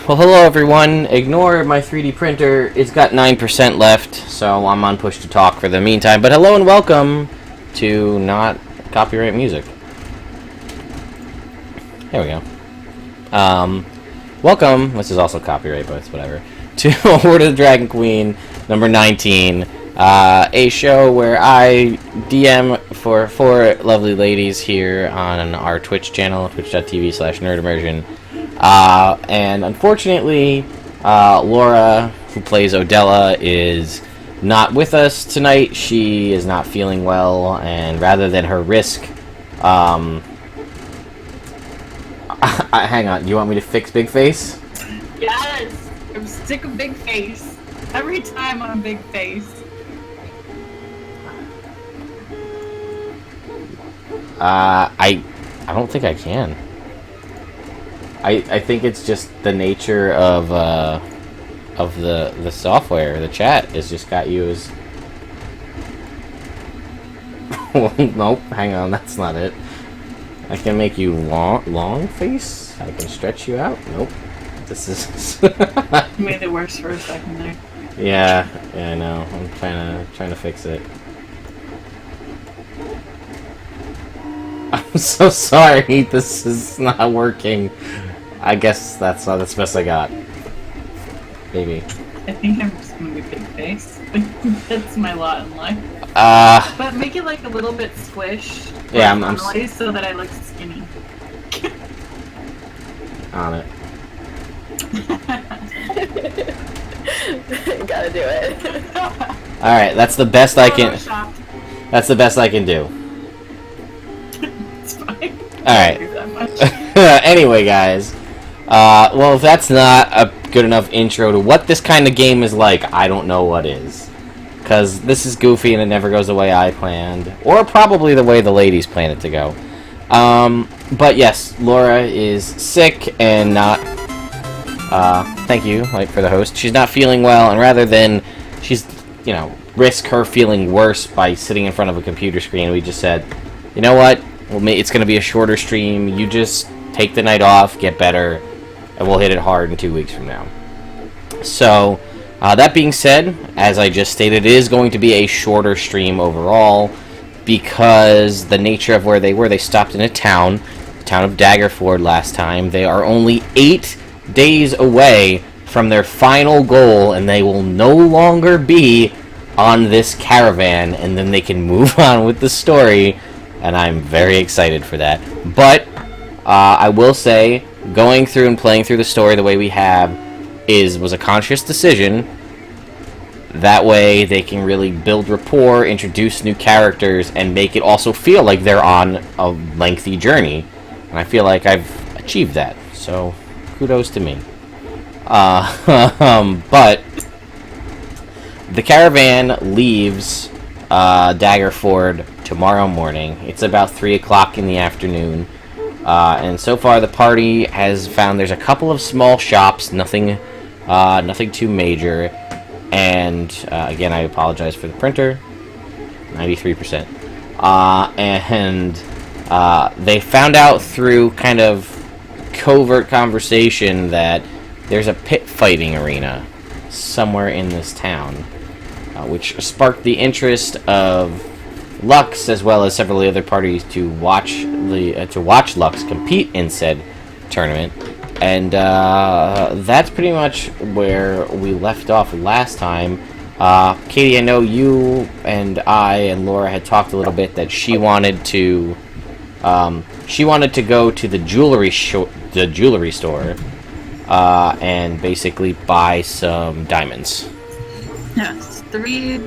Well, hello everyone. Ignore my 3D printer. It's got 9% left, so I'm on push to talk for the meantime. But hello and welcome to not copyright music. There we go. Welcome. This is also copyright, but it's whatever. To Hoard of the Dragon Queen, number 19. A show where I DM for 4 lovely ladies here on our Twitch channel, twitch.tv/nerdimmersion. And unfortunately, Laura, who plays Odella, is not with us tonight. She is not feeling well, and rather than her risk, hang on, you want me to fix Big Face? Yes! I'm sick of Big Face. Every time I'm Big Face. I don't think I can. I think it's just the nature of the software. The chat has just got you as... Nope, hang on, that's not it. I can make you long face? I can stretch you out? Nope. This is... You made it worse for a second there. Yeah, I know. I'm trying to fix it. I'm so sorry, this is not working. I guess that's the best I got. Maybe. I think I'm just gonna be Big Face. That's my lot in life. But make it like a little bit squish. Yeah, I'm so that I look skinny. On it. Gotta do it. Alright, that's the best I can... That's the best I can do. It's fine. Alright. Anyway, guys. Well, if that's not a good enough intro to what this kind of game is like, I don't know what is. Because this is goofy and it never goes the way I planned. Or probably the way the ladies plan it to go. But yes, Laura is sick and not... thank you, for the host. She's not feeling well, and rather than risk her feeling worse by sitting in front of a computer screen, we just said, you know what? It's going to be a shorter stream. You just take the night off, get better, and we'll hit it hard in 2 weeks from now. So, that being said, as I just stated, it is going to be a shorter stream overall because the nature of where they stopped in the town of Daggerford last time. They are only 8 days away from their final goal, and they will no longer be on this caravan, and then they can move on with the story, and I'm very excited for that. But I will say, going through and playing through the story the way we have was a conscious decision. That way they can really build rapport, introduce new characters, and make it also feel like they're on a lengthy journey. And I feel like I've achieved that, so kudos to me. But the caravan leaves Daggerford tomorrow morning. It's about 3 o'clock in the afternoon. And so far the party has found there's a couple of small shops, nothing too major. And again, I apologize for the printer. 93%. And they found out through kind of covert conversation that there's a pit fighting arena somewhere in this town, which sparked the interest of Lux as well as several other parties to watch Lux compete in said tournament. And that's pretty much where we left off last time. Katie, I know you and I and Laura had talked a little bit that she wanted to go to the jewelry store and basically buy some diamonds. Yes, 3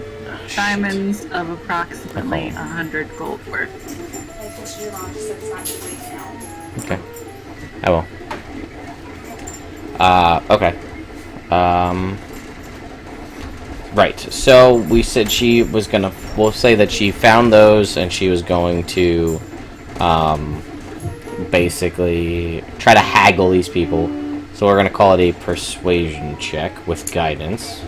diamonds of approximately 100 gold worth. Okay. I will. Okay. Right, so we said she was gonna... We'll say that she found those, and she was going to, basically try to haggle these people. So we're gonna call it a persuasion check with guidance.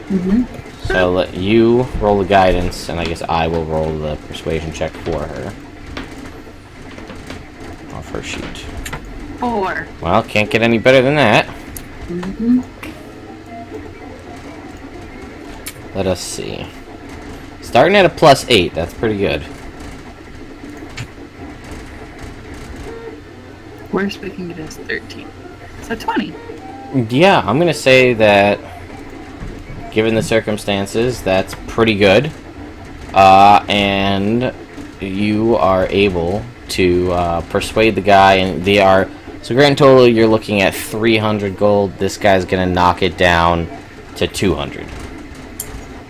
Mm-hmm. So let you roll the guidance, and I guess I will roll the persuasion check for her. Off her sheet. 4. Well, can't get any better than that. Mm-hmm. Let us see. Starting at a +8, that's pretty good. Worst we can get is 13. So 20. Yeah, I'm gonna say that, given the circumstances, that's pretty good. And you are able to persuade the guy, and they are... So grand total, you're looking at 300 gold. This guy's gonna knock it down to 200.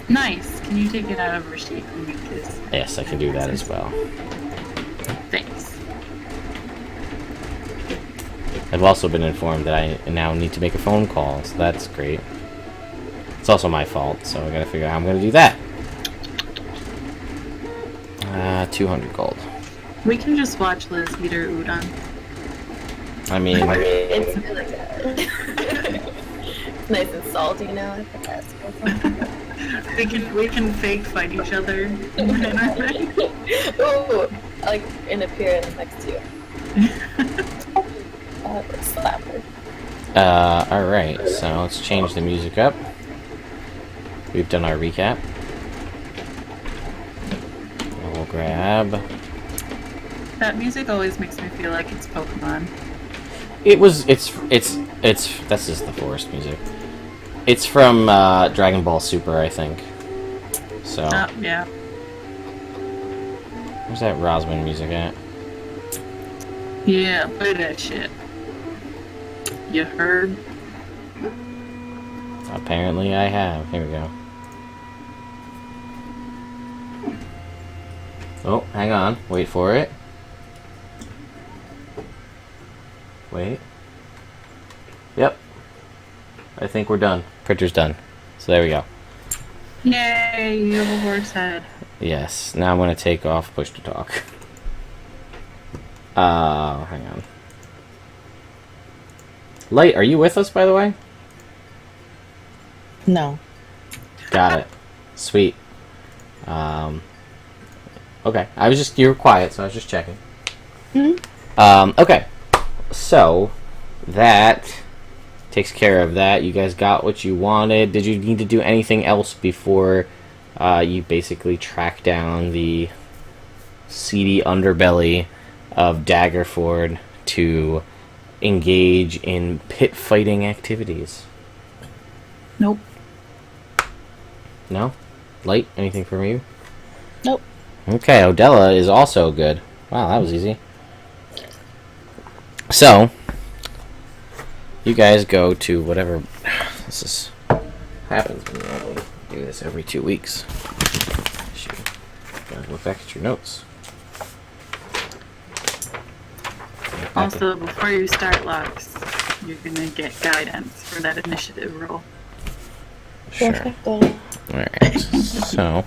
Nice. Can you take it out of receipt for me, please? Yes, I can do that as well. Thanks. I've also been informed that I now need to make a phone call, so that's great. It's also my fault, so I gotta figure out how I'm gonna do that. 200 gold. We can just watch Liz eat her udon. I mean... It's really good. It's nice and salty now. I think that's good. We can fake fight each other. Ooh, like in appearance next to you. Slapper. Alright, so let's change the music up. We've done our recap. We'll grab... That music always makes me feel like it's Pokemon. It's this is the forest music. It's from Dragon Ball Super, I think. So Oh, yeah. where's that Rosman music at? Yeah, play that shit. You heard? Apparently I have. Here we go. Oh, hang on. Wait for it. Wait. Yep. I think we're done. Printer's done. So there we go. Yay, you have a horse head. Yes. Now I'm going to take off push to talk. Hang on. Light, are you with us, by the way? No. Got it. Sweet. Okay. You were quiet, so I was just checking. Okay. So, that takes care of that. You guys got what you wanted. Did you need to do anything else before you basically track down the seedy underbelly of Daggerford to engage in pit fighting activities? Nope. No? Light, anything from you? Nope. Okay, Odella is also good. Wow, that was easy. So, you guys go to whatever... This is... happens when you only do this every 2 weeks. You gotta look back at your notes. Also, before you start locks, you're gonna get guidance for that initiative roll. Sure. Perfecto. Alright, so...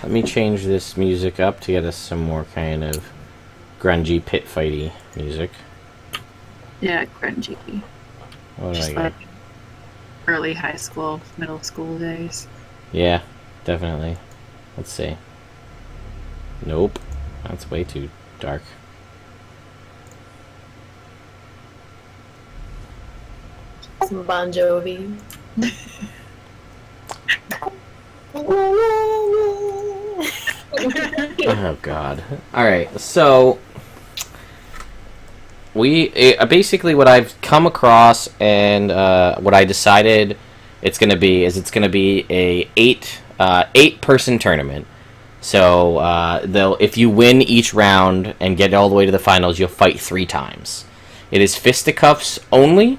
Let me change this music up to get us some more kind of grungy pit fighty music. Yeah, grungy. What do Just I like get? early high school, middle school days. Yeah, definitely. Let's see. Nope. That's way too dark. Some Bon Jovi. Oh god. Alright, so basically what I've come across and what I decided it's gonna be a eight person tournament. So if you win each round and get all the way to the finals, you'll fight 3 times. It is fisticuffs only,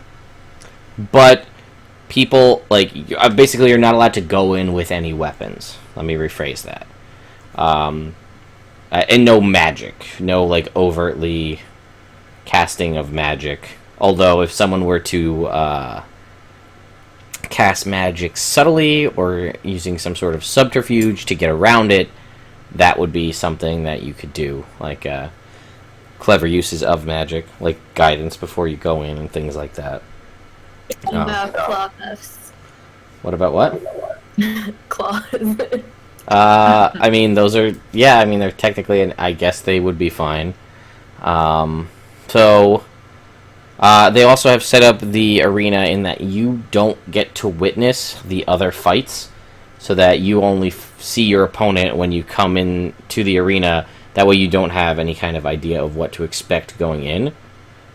but people basically you're not allowed to go in with any weapons. Let me rephrase that. And no magic, no overtly casting of magic. Although if someone were to cast magic subtly or using some sort of subterfuge to get around it, that would be something that you could do, clever uses of magic, like guidance before you go in and things like that. About claws. What about what? Claws. I mean, those are... Yeah, I mean, they're technically... I guess they would be fine. So... They also have set up the arena in that you don't get to witness the other fights, so that you only see your opponent when you come in to the arena. That way you don't have any kind of idea of what to expect going in.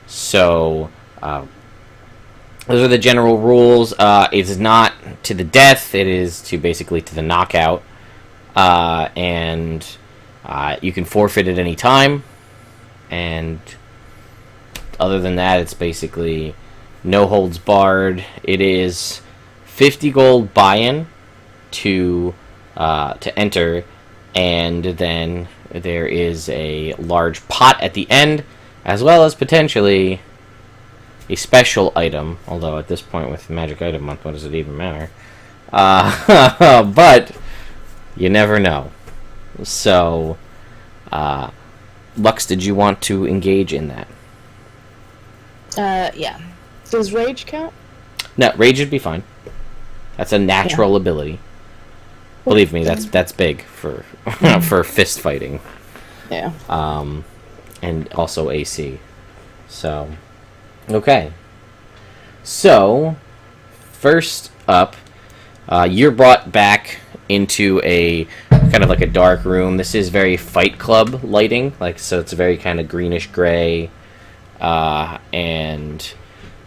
So, those are the general rules. It is not to the death, it is to basically to the knockout. And you can forfeit at any time. And other than that, it's basically no holds barred. It is 50 gold buy-in to enter, and then there is a large pot at the end, as well as potentially a special item. Although at this point, with Magic Item Month, what does it even matter? But you never know. So, Lux, did you want to engage in that? Yeah. Does rage count? No, rage would be fine. That's a natural ability. Believe me, that's big for for fist fighting. Yeah. And also AC. So, okay. So, first up, you're brought back into a kind of like a dark room. This is very Fight Club lighting, like, so it's very kind of greenish gray, and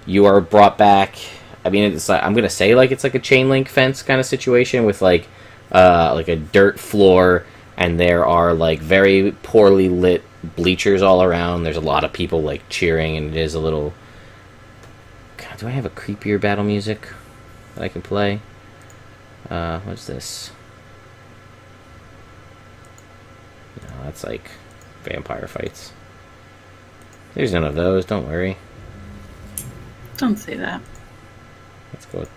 you are brought back. I mean, it's like, I'm gonna say like it's like a chain link fence kind of situation with like a dirt floor, and there are like very poorly lit bleachers all around. There's a lot of people like cheering, and it is a little. God, do I have a creepier battle music that I can play? What's this? No, that's like vampire fights. There's none of those. Don't worry. Don't say that. Let's go with,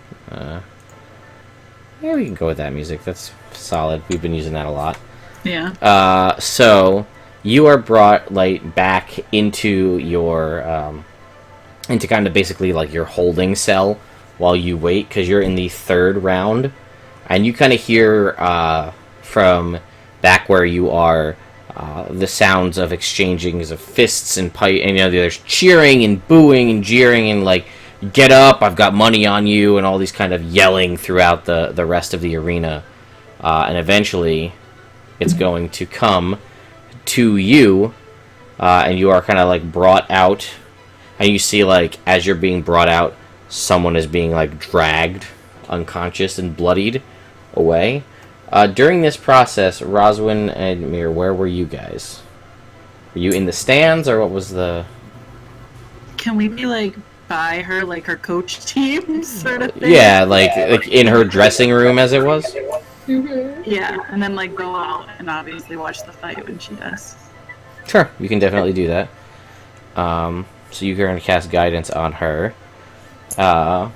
yeah, we can go with that music. That's solid. We've been using that a lot. Yeah. So you are brought like back into your into kind of basically like your holding cell while you wait, because you're in the third round, and you kind of hear from back where you are the sounds of exchanging of fists and pipe, and you know there's cheering and booing and jeering and like, get up, I've got money on you, and all these kind of yelling throughout the rest of the arena. And eventually, it's going to come to you, and you are kind of like brought out, and you see like, as you're being brought out, someone is being like dragged, unconscious and bloodied, away. During this process, Roswin and Mir, where were you guys? Were you in the stands, or what was the... Can we be like by her, like her coach team sort of thing? Yeah, like in her dressing room, as it was? Mm-hmm. Yeah, and then like go out and obviously watch the fight when she does. Sure, you can definitely do that. So you're going to cast guidance on her. And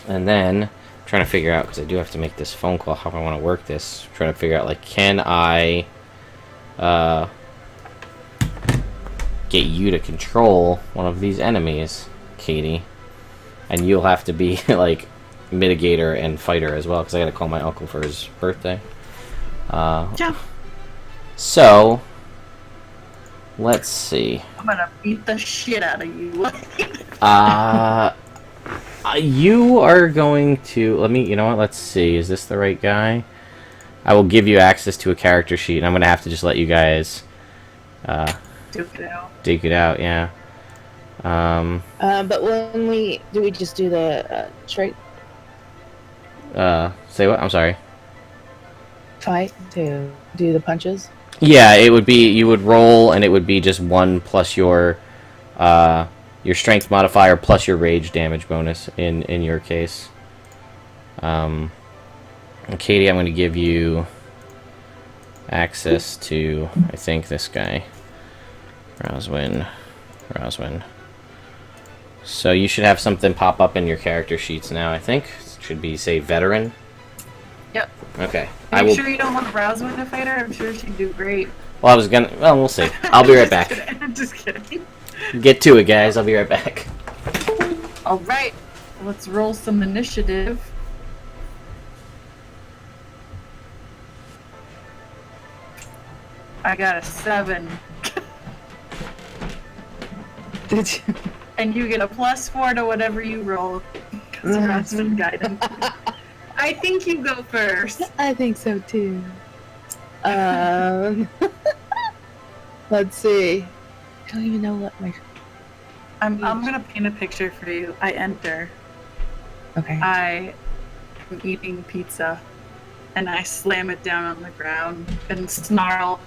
then, I'm trying to figure out, because I do have to make this phone call, how I want to work this. I'm trying to figure out, like, can I get you to control one of these enemies, Katie? And you'll have to be, like, mitigator and fighter as well, because I got to call my uncle for his birthday. Yeah. So, let's see. I'm gonna beat the shit out of you. You are going to... Let me... You know what? Let's see. Is this the right guy? I will give you access to a character sheet, and I'm going to have to just let you guys... Duke it out. Duke it out, yeah. But when do we just do the straight Say what? I'm sorry. fight to do the punches? Yeah, it would be... You would roll, and it would be just 1 plus your strength modifier plus your rage damage bonus in your case. Katie, I'm going to give you access to, I think, this guy. Roswin. So you should have something pop up in your character sheets now, I think. It should be, say, veteran. Yep. Okay. Are you sure you don't want to browse with a fighter? I'm sure she'd do great. Well, I was gonna... Well, we'll see. I'll be right back. I'm just kidding. Get to it, guys. I'll be right back. Alright, let's roll some initiative. I got a 7. Did you? and you get a +4 to whatever you roll because you're on some guidance. I think you go first. I think so too. Let's see. I don't even know what my. I'm gonna paint a picture for you. I enter. Okay. I am eating pizza, and I slam it down on the ground and snarl,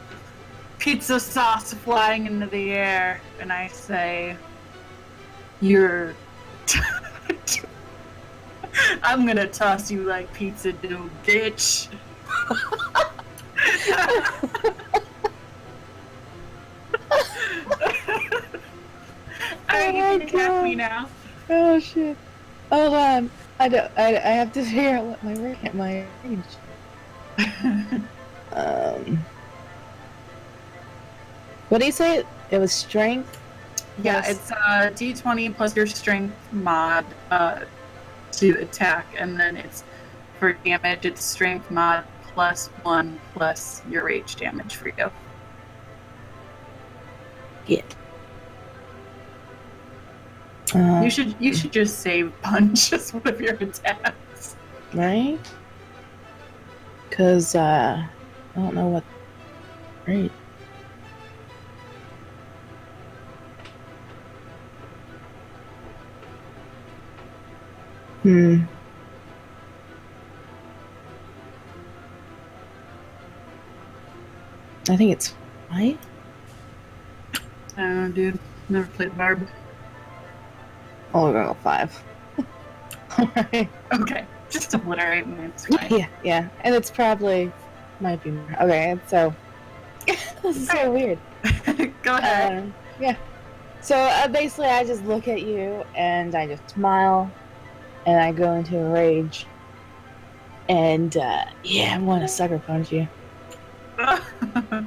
pizza sauce flying into the air, and I say, "You're." I'm gonna toss you like pizza dough, bitch. Alright, you can attack me now. Oh shit! Hold on. I have to figure out what my range. What do you say? It was strength. Yeah, plus- it's D20 plus your strength mod to attack, and then it's for damage. It's strength mod +1 plus your rage damage for you. Yeah. You should just save punch as one of your attacks. Right? Because I don't know what. Right. I think it's 5. I don't know, dude. Never played Barb. Oh, we're gonna go 5. Alright. Okay, just obliterate me. It's fine. Yeah. And it's probably might be more. Okay, so this is so weird. Go ahead. Yeah. So basically, I just look at you and I just smile, and I go into a rage, and I want to sucker punch you. Oh,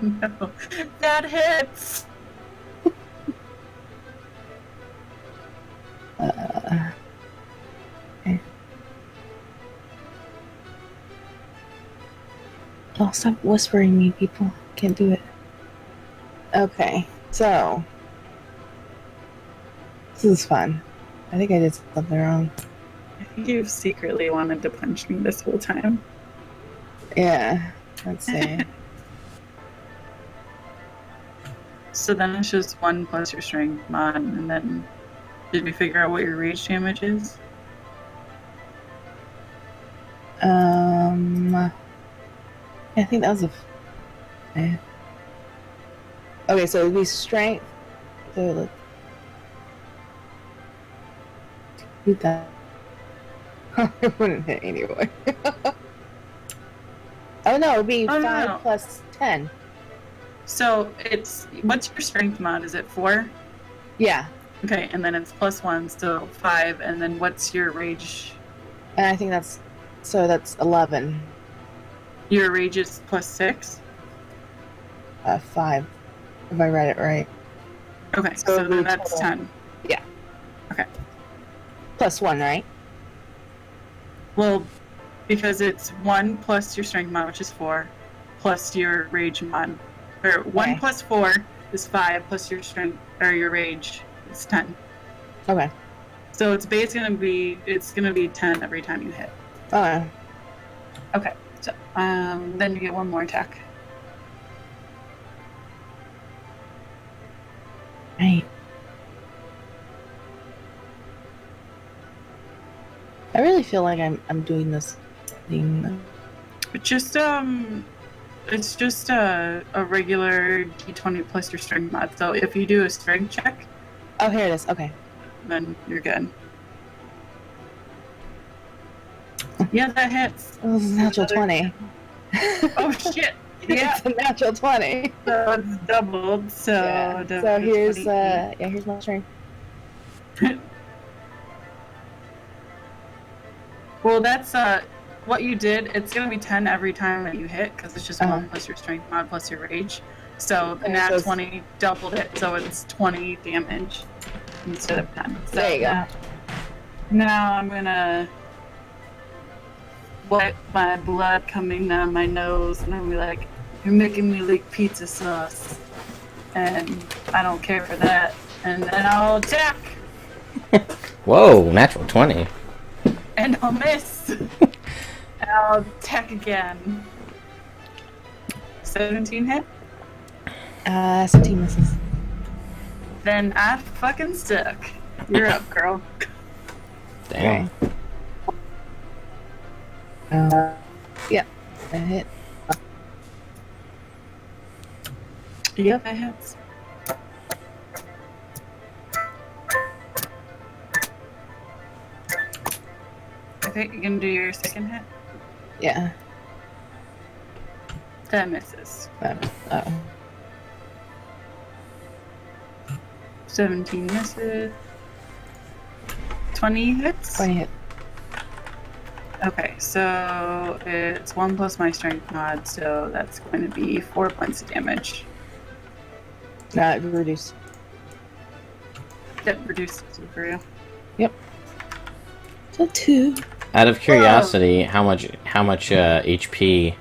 no, that hits. Okay. Oh, stop whispering me, people. Can't do it. Okay, so this is fun. I think I did something wrong. I think you've secretly wanted to punch me this whole time. Yeah, let's see. So then it's just 1 plus your strength mod, and then did we figure out what your rage damage is? I think that was a. Okay, so it would be strength. So let's do that. It wouldn't hit anyway. Oh no, it would be 5 plus 10. So it's what's your strength mod? Is it 4? Yeah, Okay, and then it's +1, so 5, and then what's your rage? and I think that's 11. Your rage is +6? 5, if I read it right. Okay, So so it'd be then that's total. 10. Yeah. Okay. Plus 1, right? Well, because it's 1 plus your strength mod, which is 4, plus your rage mod. Or 1 Okay. plus 4 is 5, plus your strength, or your rage is 10. Okay. So it's basically gonna be 10 every time you hit. Okay. Okay. So then you get 1 more attack. Right. I really feel like I'm doing this thing. It's just a regular D20 plus your strength mod. So if you do a strength check, Oh, here it is. Okay. then you're good. Yeah, that hits. Oh, this is a natural 20. Oh shit! Yeah, It's a natural 20. so it's doubled. So Yeah. So here's here's my strength. Well, that's what you did. It's gonna be 10 every time that you hit because it's just 1 plus your strength mod plus your rage. So the Okay, nat so it's- 20 doubled it, so it's 20 damage instead of 10. So There you go. Now I'm gonna wipe my blood coming down my nose, and I'm gonna be like, "You're making me lick pizza sauce," and I don't care for that. And then I'll attack. Whoa, natural 20. And I'll miss. And I'll attack again. 17 hit? 17 misses. Then I fucking stuck. You're up, girl. Damn. Okay. Yeah, that hit. Yep, that hits. Okay, you gonna do your second hit? Yeah. That misses. Oh. 17 misses. 20 hits? 20 hit. Okay, so it's 1 plus my strength mod, so that's going to be 4 points of damage. It reduced. That reduces it for you. Yep. So 2. Out of curiosity, how much HP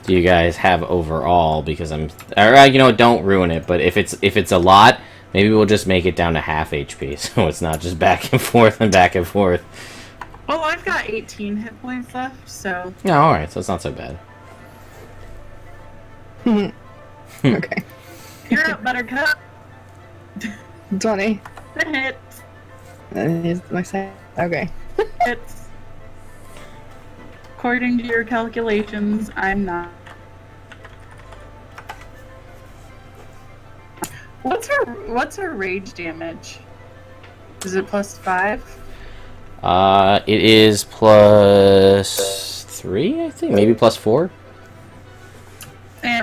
do you guys have overall? Because don't ruin it. But if it's a lot, maybe we'll just make it down to half HP, so it's not just back and forth and back and forth. Well, I've got 18 hit points left, so... No, alright, so it's not so bad. Okay. You're up, Buttercup. 20. That hits. That is my second. Okay. Hits. According to your calculations, I'm not. What's her rage damage? Is it +5? It is +3, I think. Maybe +4.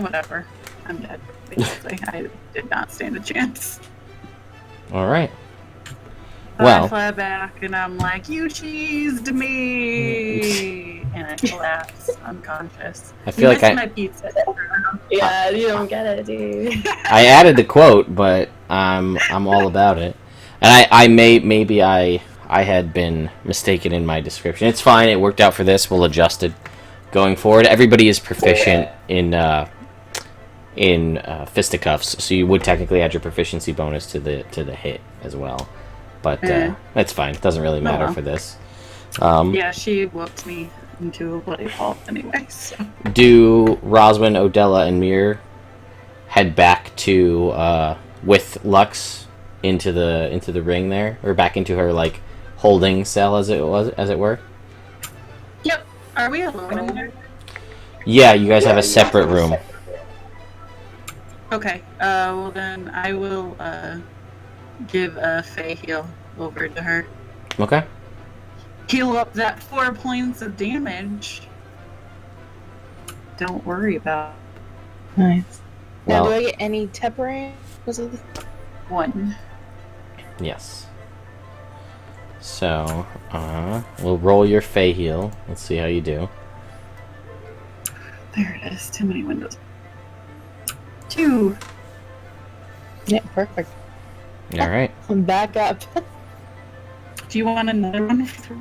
Whatever. I'm dead. Basically, I did not stand a chance. Alright. I Well. fly back and I'm like, you cheesed me! And I collapse unconscious. I feel like my pizza. Yeah, you don't get it, dude. I added the quote, but I'm all about it. And I had been mistaken in my description. It's fine. It worked out for this. We'll adjust it going forward. Everybody is proficient in fisticuffs, so you would technically add your proficiency bonus to the hit as well. But that's fine. It doesn't really matter for this. Yeah, she whooped me into a bloody pulp anyway. So. Do Roswin, Odella, and Mir head back to with Lux into the ring there, or back into her like holding cell as it were? Yep. Are we alone in there? Yeah, you guys have a separate room. Okay. Well then, I will give a Fey heal over to her. Okay. Heal up that 4 points of damage. Don't worry about Nice. Now, Well, do I get any tempering? Was it 1. yes. So, we'll roll your Fey heal. Let's see how you do. There it is. Too many windows. 2. Yeah, perfect. All right. I'm back up. Do you want another one for the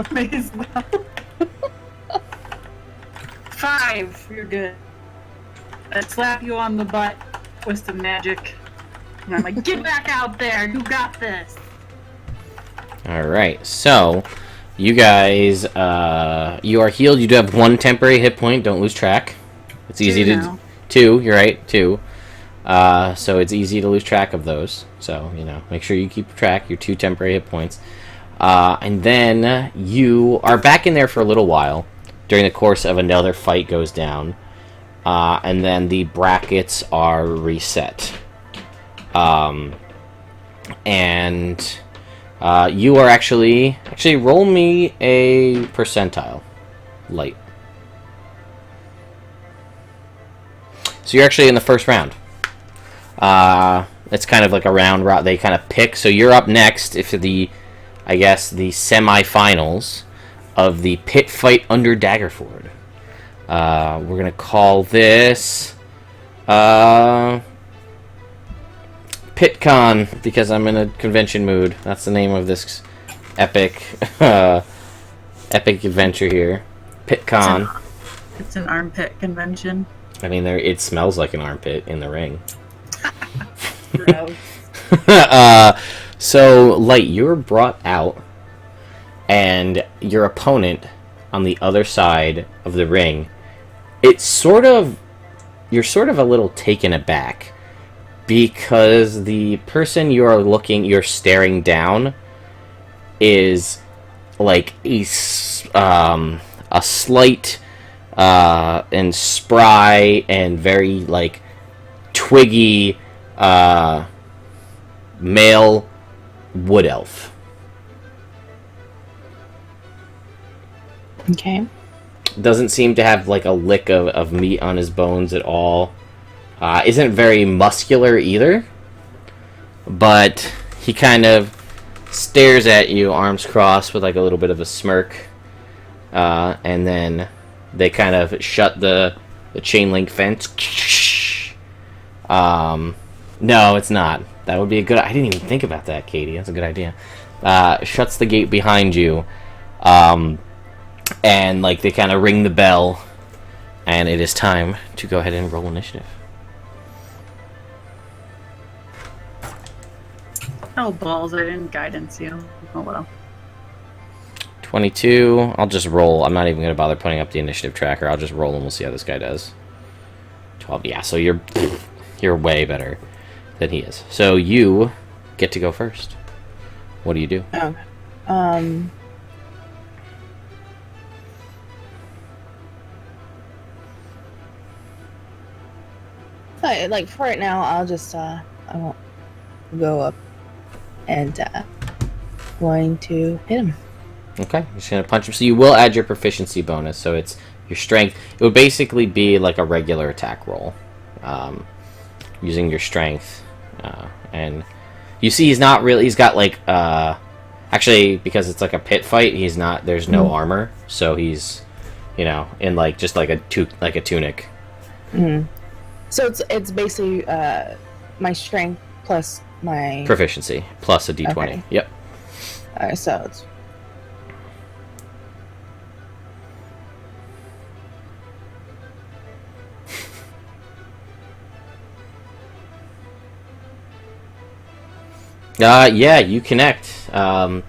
road? May as well. 5. You're good. I slap you on the butt with some magic. And I'm like, get back out there. You got this. All right. So, you guys, you are healed. You do have 1 temporary hit point. Don't lose track. It's easy 2 to now. 2. You're right. 2. So it's easy to lose track of those. So, make sure you keep track. Your 2 temporary hit points. And then you are back in there for a little while. During the course of another fight goes down. And then the brackets are reset. And you are actually roll me a percentile. Light. So you're actually in the first round. It's kind of like a round they kind of pick. So you're up next if the semifinals of the pit fight under Daggerford. We're gonna call this PitCon because I'm in a convention mood. That's the name of this epic adventure here. PitCon. It's an armpit convention. I mean, it smells like an armpit in the ring. Gross. So, Light, you were brought out, and your opponent on the other side of the ring, you're sort of a little taken aback, because the person you're staring down is like a slight and spry and very like twiggy male wood elf. Okay. Doesn't seem to have like a lick of meat on his bones at all. Isn't very muscular either, but he kind of stares at you, arms crossed, with like a little bit of a smirk, and then they kind of shut the chain link fence. No, it's not. That would be a good... I didn't even think about that, Katie. That's a good idea. Shuts the gate behind you, and like they kind of ring the bell, and it is time to go ahead and roll initiative. Oh, balls, I didn't guidance you. Oh, well. 22. I'll just roll. I'm not even going to bother putting up the initiative tracker. I'll just roll and we'll see how this guy does. 12. Yeah, so you're way better than he is. So you get to go first. What do you do? Oh. Like, for right now, I'll just, I won't go up and, going to hit him. Okay, you're just going to punch him. So you will add your proficiency bonus, so it's your strength. It would basically be like a regular attack roll, using your strength. And you see he's not really... He's got like... actually, because it's like a pit fight, he's not... There's no armor, so he's, you know, in like just like a tunic. Mm-hmm. So it's basically my strength plus my... Proficiency, plus a d20. Okay. Yep. Alright, so it's... Yeah, you connect. So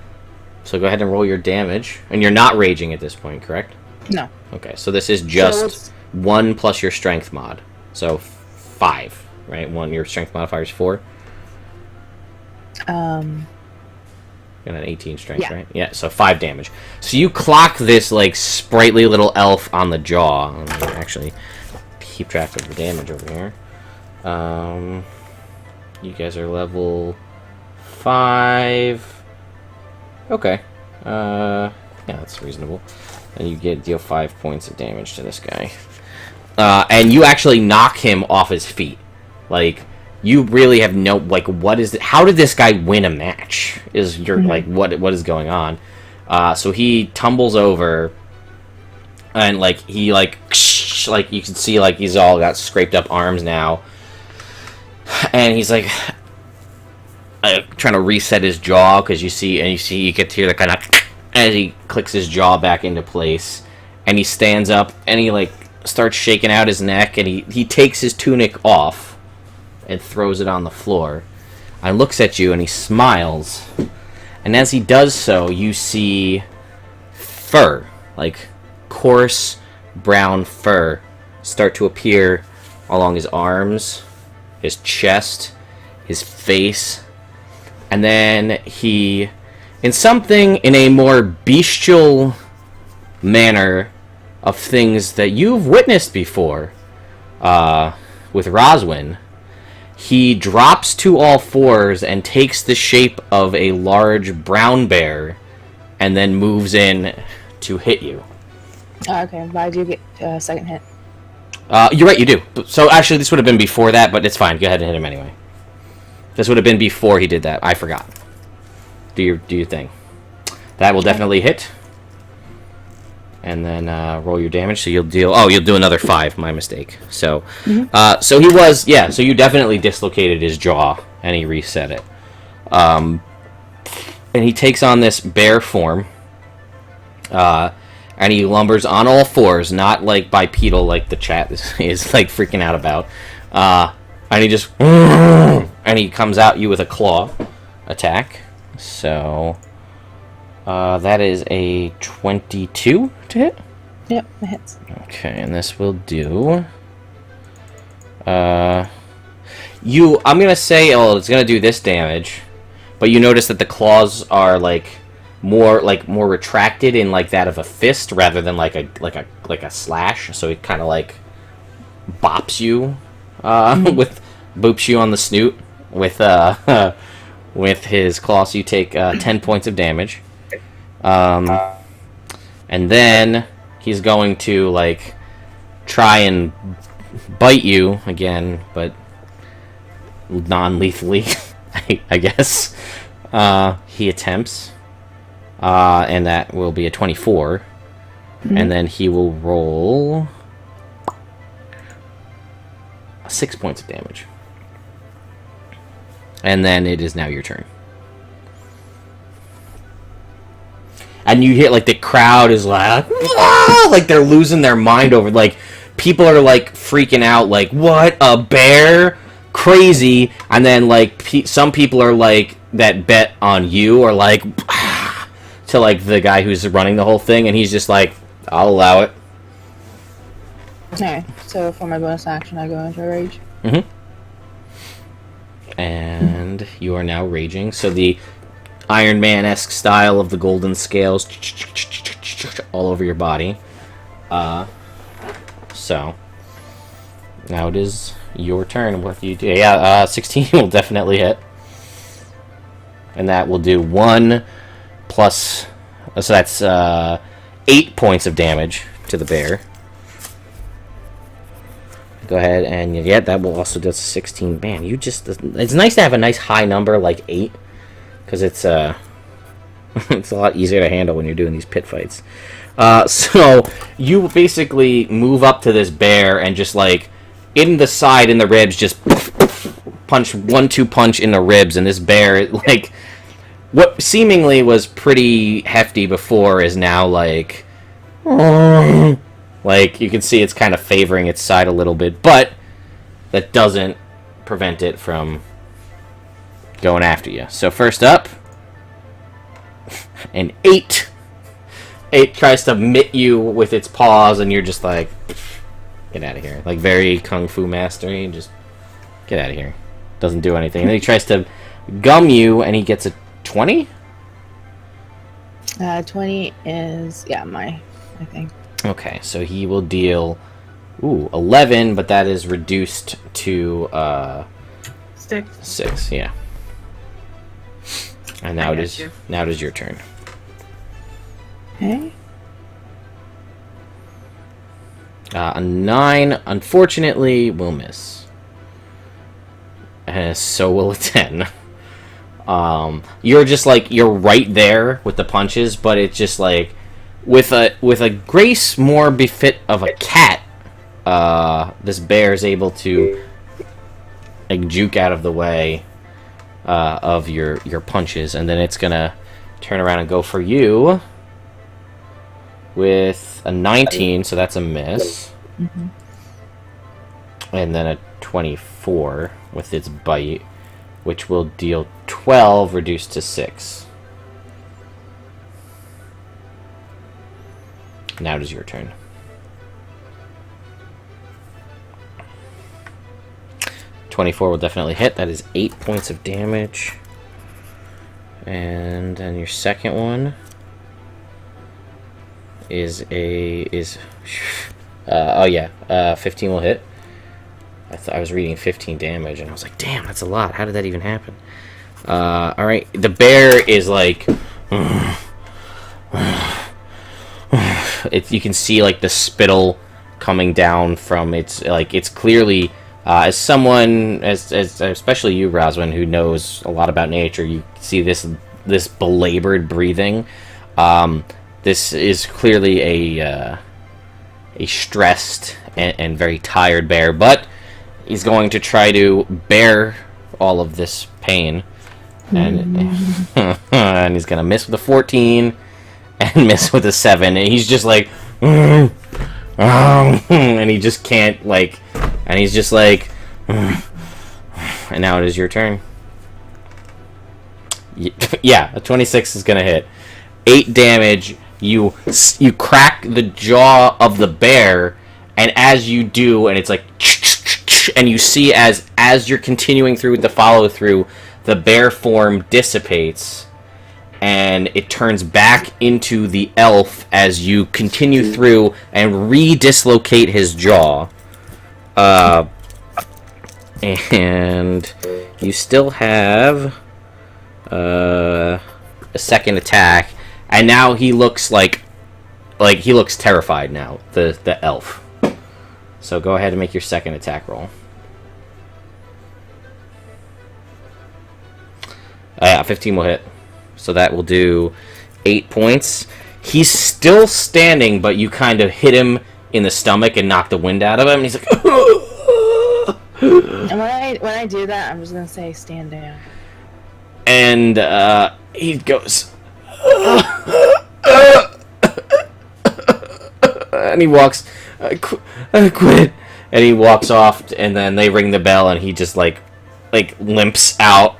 go ahead and roll your damage. And you're not raging at this point, correct? No. Okay, so this is just 1 plus your strength mod. So 5, right? Your strength modifier is 4. Got an 18 strength, yeah. right? Yeah, so 5 damage. So you clock this, like, sprightly little elf on the jaw. Let me actually keep track of the damage over here. You guys are level 5. Okay. Yeah, that's reasonable. And you deal 5 points of damage to this guy. And you actually knock him off his feet. Like, you really have no... Like, what is it? How did this guy win a match? Is your... Like, what is going on? So he tumbles over, and, like, he, like, you can see, like, he's all got scraped up arms now. And he's, like, trying to reset his jaw, because you get to hear the kind of... As he clicks his jaw back into place. And he stands up, and he, like, starts shaking out his neck, and he takes his tunic off and throws it on the floor, and looks at you, and he smiles. And as he does so, you see fur, like coarse brown fur, start to appear along his arms, his chest, his face, and then he, in a more bestial manner of things that you've witnessed before, with Roswin, he drops to all fours and takes the shape of a large brown bear, and then moves in to hit you. Okay, but I do get a second hit. You're right, you do. So actually, this would have been before that, but it's fine. Go ahead and hit him anyway. This would have been before he did that. I forgot. Do your thing. That will definitely hit. And then roll your damage. So you'll do another 5. My mistake. So, so he was, so you definitely dislocated his jaw, and he reset it. And he takes on this bear form, and he lumbers on all fours, not like bipedal like the chat is like freaking out about. And he just, and and he comes at you with a claw attack. So that is a 22 to hit. Yep, it hits. Okay, and this will do. I'm gonna say, it's gonna do this damage, but you notice that the claws are more retracted in that of a fist rather than like a slash. So it kind of bops you, boops you on the snoot with with his claw. So you take 10 points of damage, and then he's going to try and bite you again, but non-lethally, I guess. He attempts, and that will be a 24, and then he will roll 6 points of damage. And then it is now your turn. And you hear the crowd is they're losing their mind over people are freaking out what, a bear, crazy. And then some people are that bet on you or to the guy who's running the whole thing, and he's just I'll allow it. Alright, so for my bonus action I go into a rage. And you are now raging. So the Iron Man-esque style of the golden scales all over your body. So now it is your turn. What do you do? 16 will definitely hit, and that will do 1 plus. So that's 8 points of damage to the bear. Go ahead and that will also do 16. Man, it's nice to have a nice high number like 8, because it's it's a lot easier to handle when you're doing these pit fights. So you basically move up to this bear and just in the side, in the ribs, just punch 1-2 punch in the ribs, and this bear what seemingly was pretty hefty before is now you can see it's kind of favoring its side a little bit, but that doesn't prevent it from going after you. So first up, an 8. 8 tries to mitt you with its paws, and you're just get out of here. Very Kung Fu mastery, just get out of here. Doesn't do anything. And then he tries to gum you, and he gets a 20? 20 is, my thing. Okay, so he will deal 11, but that is reduced to 6, yeah. And now it is your turn. Okay. A 9, unfortunately, will miss. So will a 10. You're just you're right there with the punches, but it's just with a grace more befit of a cat, this bear is able to juke out of the way of your punches, and then it's gonna turn around and go for you with a 19, so that's a miss. And then a 24 with its bite, which will deal 12 reduced to 6. Now it is your turn. .24 will definitely hit. That is 8 points of damage. And then your second one is 15 will hit. I was reading 15 damage, and I was like, damn, that's a lot. How did that even happen? Alright, the bear is you can see the spittle coming down from its it's clearly as someone as especially you, Roswin, who knows a lot about nature, you see this belabored breathing. This is clearly a stressed and very tired bear, but he's going to try to bear all of this pain, and and he's gonna miss with a 14 and miss with a 7, and he's just and he just can't and he's just And now it is your turn. Yeah, a 26 is gonna hit. 8 damage. You crack the jaw of the bear, and as you do, and it's like, and you see as you're continuing through with the follow through, the bear form dissipates, and it turns back into the elf as you continue through and re-dislocate his jaw. And you still have a second attack, and now he looks like he looks terrified now, the elf. So go ahead and make your second attack roll. Yeah, 15 will hit. So that will do 8 points. He's still standing, but you kind of hit him in the stomach and knock the wind out of him, and he's like... And when I do that, I'm just gonna say stand down. And he goes... and he walks... quit. And he walks off, and then they ring the bell, and he just like limps out.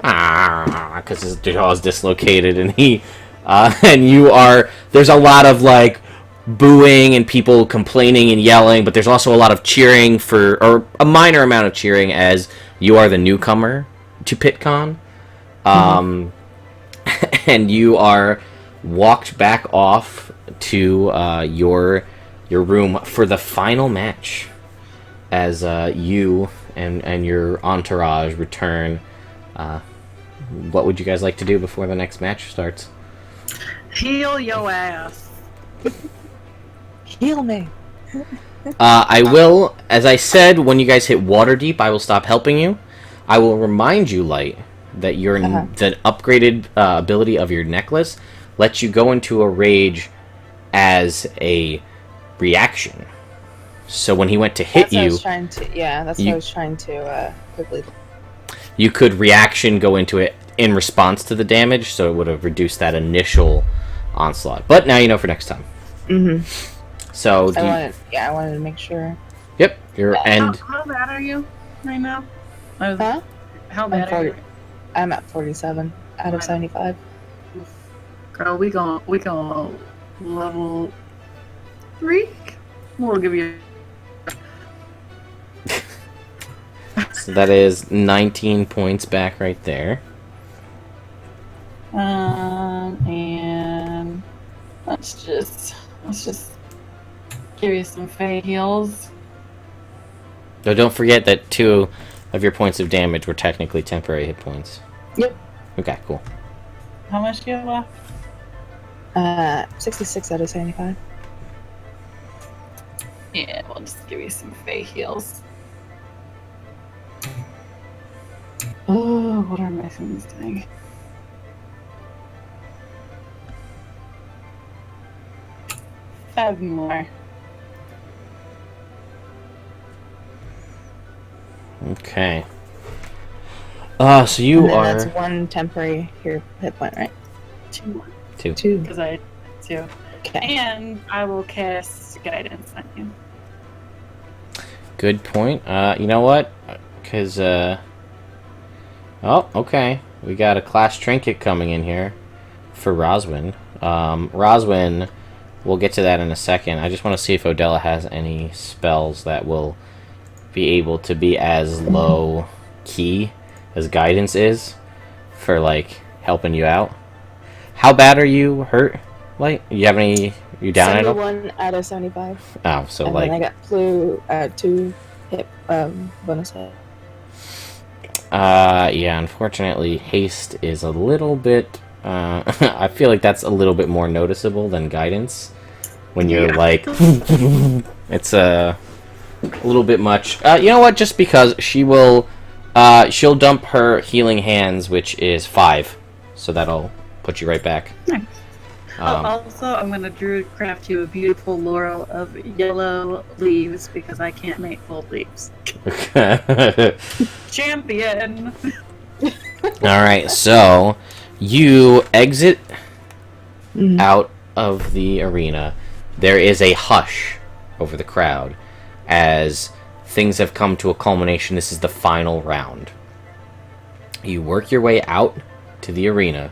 Because his jaw is dislocated, and he... and you are... There's a lot of, like, booing and people complaining and yelling, but there's also a lot of cheering or a minor amount of cheering as you are the newcomer to PitCon. And you are walked back off to your room for the final match as you and your entourage return. What would you guys like to do before the next match starts? Heal your ass. Heal me. I will, as I said, when you guys hit Waterdeep, I will stop helping you. I will remind you, Light, that your the upgraded ability of your necklace lets you go into a rage as a reaction. So when he went to hit you... that's what I was trying to quickly... You could reaction go into it in response to the damage, so it would have reduced that initial onslaught. But now you know for next time. Mm-hmm. So I wanted to make sure. Yep, you're and How bad are you right now? Huh? How bad are you? I'm at 47 out of 75. Girl, we gon' level 3. We'll give you. So that is 19 points back right there. And let's just give you some fade heals. So don't forget that 2 of your points of damage were technically temporary hit points. Yep. Okay, cool. How much do you have left? 66 out of 75. Yeah, we'll just give you some fade heals. Oh, what are my things doing? Five more. Okay. So you are... That's 1 temporary hit point, right? 2 more. 2. Because I 2. Okay. And I will cast guidance on you. Good point. You know what? Because, oh, okay. We got a class trinket coming in here for Roswin. Roswin, we'll get to that in a second. I just want to see if Odella has any spells that will be able to be as low key as guidance is for, like, helping you out. How bad are you hurt? Like, you have any... You down at all? 71 out of 75. Oh, so, and like... then I got 2 hit bonus hit. Yeah, unfortunately, haste is a little bit... I feel like that's a little bit more noticeable than guidance. When you're, like... It's a little bit much. You know what? Just because she will... she'll dump her healing hands, which is 5. So that'll put you right back. Nice. Also, I'm going to druidcraft you a beautiful laurel of yellow leaves because I can't make gold leaves. Champion! Alright, so you exit out of the arena. There is a hush over the crowd as things have come to a culmination. This is the final round. You work your way out to the arena,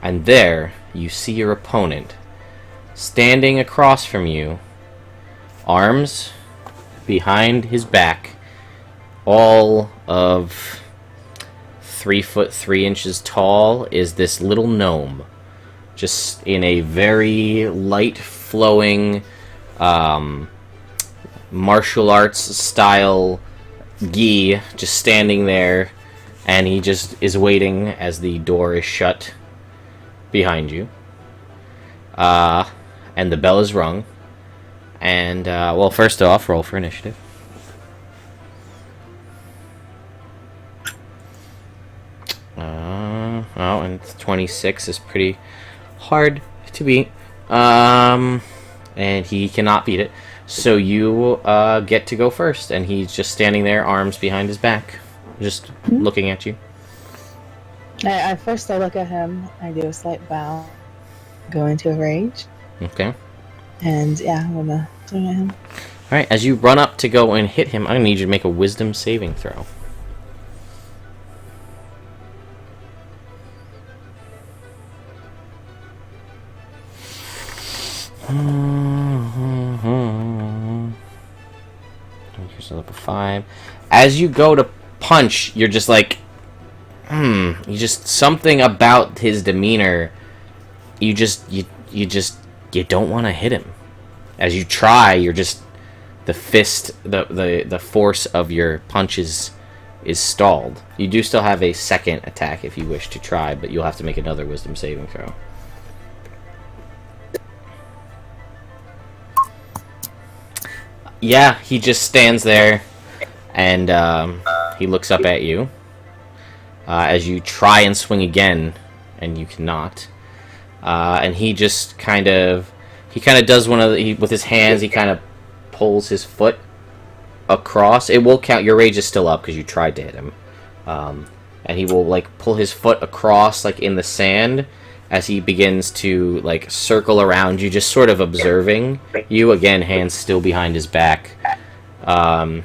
and there you see your opponent standing across from you, arms behind his back, all of 3 foot 3 inches tall, is this little gnome, just in a very light flowing martial arts style gi, just standing there, and he just is waiting as the door is shut behind you. And the bell is rung. And, well, first off, roll for initiative. Oh, and 26 is pretty hard to beat. And he cannot beat it. So you get to go first, and he's just standing there, arms behind his back, just looking at you. First I look at him, I do a slight bow, go into a rage. Okay. And yeah, I'm gonna swing at him. Alright, as you run up to go and hit him, I'm gonna need you to make a wisdom saving throw. Yourself up a 5. As you go to punch, you're just like, you just, something about his demeanor, you don't want to hit him. As you try, you're just, the fist, the force of your punches is stalled. You do still have a second attack if you wish to try, but you'll have to make another wisdom saving throw. Yeah, he just stands there, and he looks up at you as you try and swing again, and you cannot. And he just kind of does one of the, with his hands. He kind of pulls his foot across. It will count. Your rage is still up because you tried to hit him. And he will like pull his foot across, like in the sand, as he begins to like circle around you, just sort of observing you. Again, hands still behind his back. And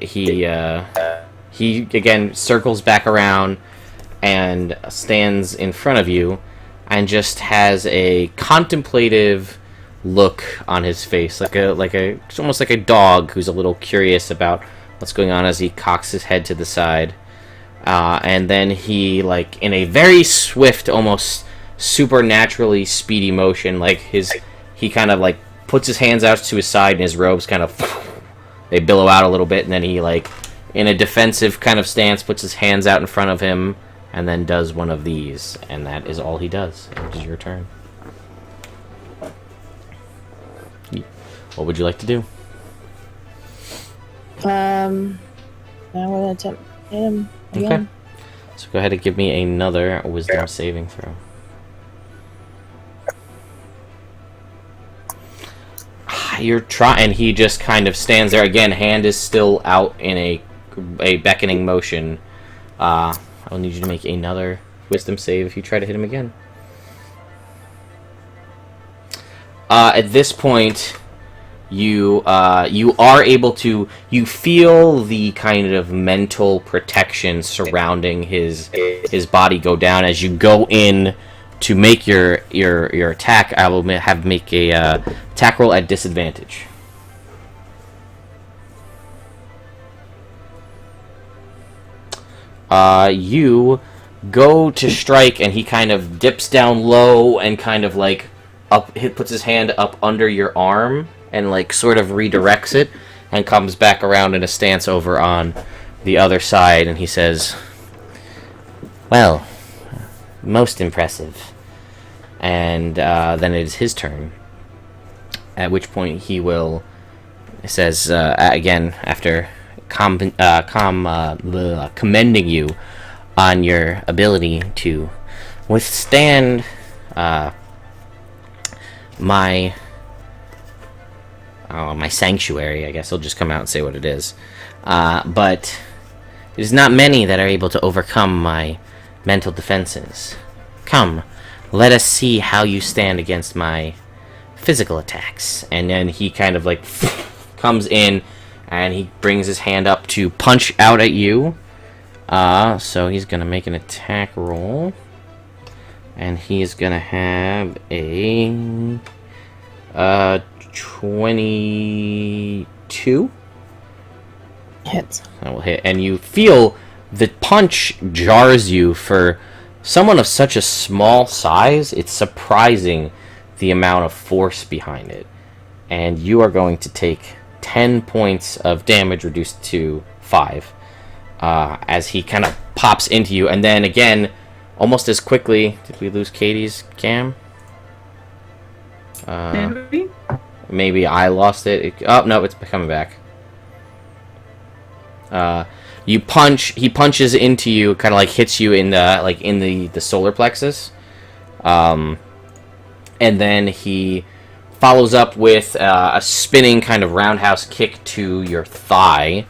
he again circles back around and stands in front of you and just has a contemplative look on his face, it's almost like a dog who's a little curious about what's going on, as he cocks his head to the side. And then he, like, in a very swift, almost supernaturally speedy motion, he kind of, like, puts his hands out to his side, and his robes kind of, they billow out a little bit, and then he, like, in a defensive kind of stance, puts his hands out in front of him, and then does one of these, and that is all he does. It is your turn. What would you like to do? I want to attempt to hit him again. Okay. So go ahead and give me another wisdom saving throw. You're trying, and he just kind of stands there again. Hand is still out in a beckoning motion. I'll need you to make another wisdom save if you try to hit him again. At this point, you are able to, you feel the kind of mental protection surrounding his body go down as you go in to make your attack. I will make a attack roll at disadvantage. You go to strike, and he kind of dips down low and kind of like puts his hand up under your arm and like sort of redirects it and comes back around in a stance over on the other side, and he says, "Well, most impressive." And then it is his turn, at which point he will, says again, after commending you on your ability to withstand my sanctuary. I guess I'll just come out and say what it is. But it is not many that are able to overcome my mental defenses. Come, let us see how you stand against my physical attacks. And then he kind of like comes in and he brings his hand up to punch out at you. So he's going to make an attack roll. And he's going to have a 22. Hits. That will hit. And you feel the punch jars you. For someone of such a small size, it's surprising the amount of force behind it. And you are going to take 10 points of damage, reduced to 5, as he kind of pops into you. And then again, almost as quickly... Did we lose Katie's cam? Maybe I lost it. Oh, no, it's coming back. You punch... He punches into you, kind of like hits you in the the solar plexus. And then he follows up with a spinning kind of roundhouse kick to your thigh.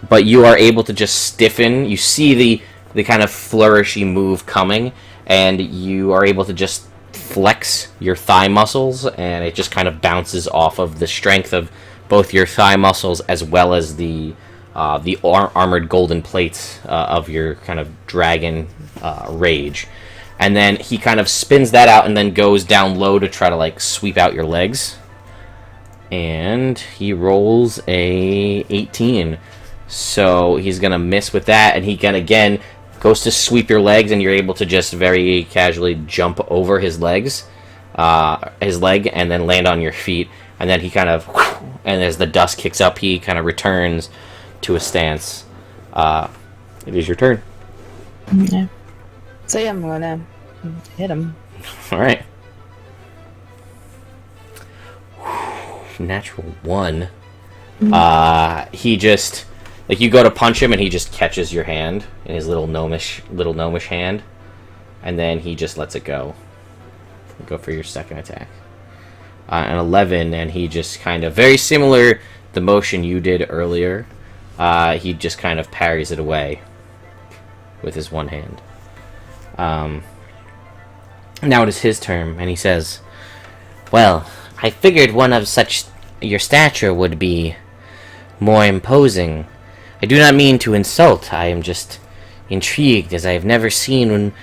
But you are able to just stiffen. You see the kind of flourishy move coming, and you are able to just flex your thigh muscles, and it just kind of bounces off of the strength of both your thigh muscles as well as the armored golden plates of your kind of dragon rage. And then he kind of spins that out and then goes down low to try to, like, sweep out your legs. And he rolls a 18. So he's going to miss with that, and he can, again, goes to sweep your legs, and you're able to just very casually jump over his leg, and then land on your feet. And then he kind of, and as the dust kicks up, he kind of returns to a stance. It is your turn. Yeah. So yeah, I'm gonna hit him. Alright. Natural 1. He just... Like, you go to punch him, and he just catches your hand in his little gnomish hand. And then he just lets it go. Go for your second attack. An 11, and he just kind of... Very similar the motion you did earlier. He just kind of parries it away with his one hand. Now it is his turn, and he says, "Well, I figured one of such your stature would be more imposing. I do not mean to insult, I am just intrigued, as I have never seen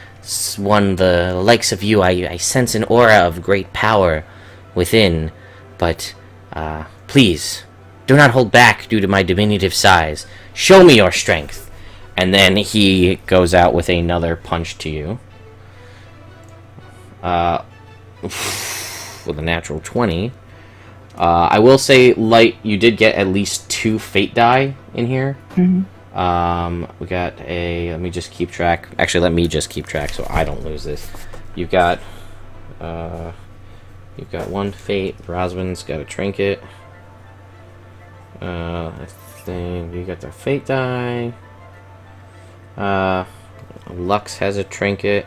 one the likes of you. I sense an aura of great power within, but please, do not hold back due to my diminutive size. Show me your strength." And then he goes out with another punch to you. With a natural 20. I will say, Light, you did get at least 2 fate die in here. Mm-hmm. We got a... Let me just keep track. Actually, let me just keep track so I don't lose this. You've got 1 fate. Rosman's got a trinket. I think you got the fate die. Lux has a trinket.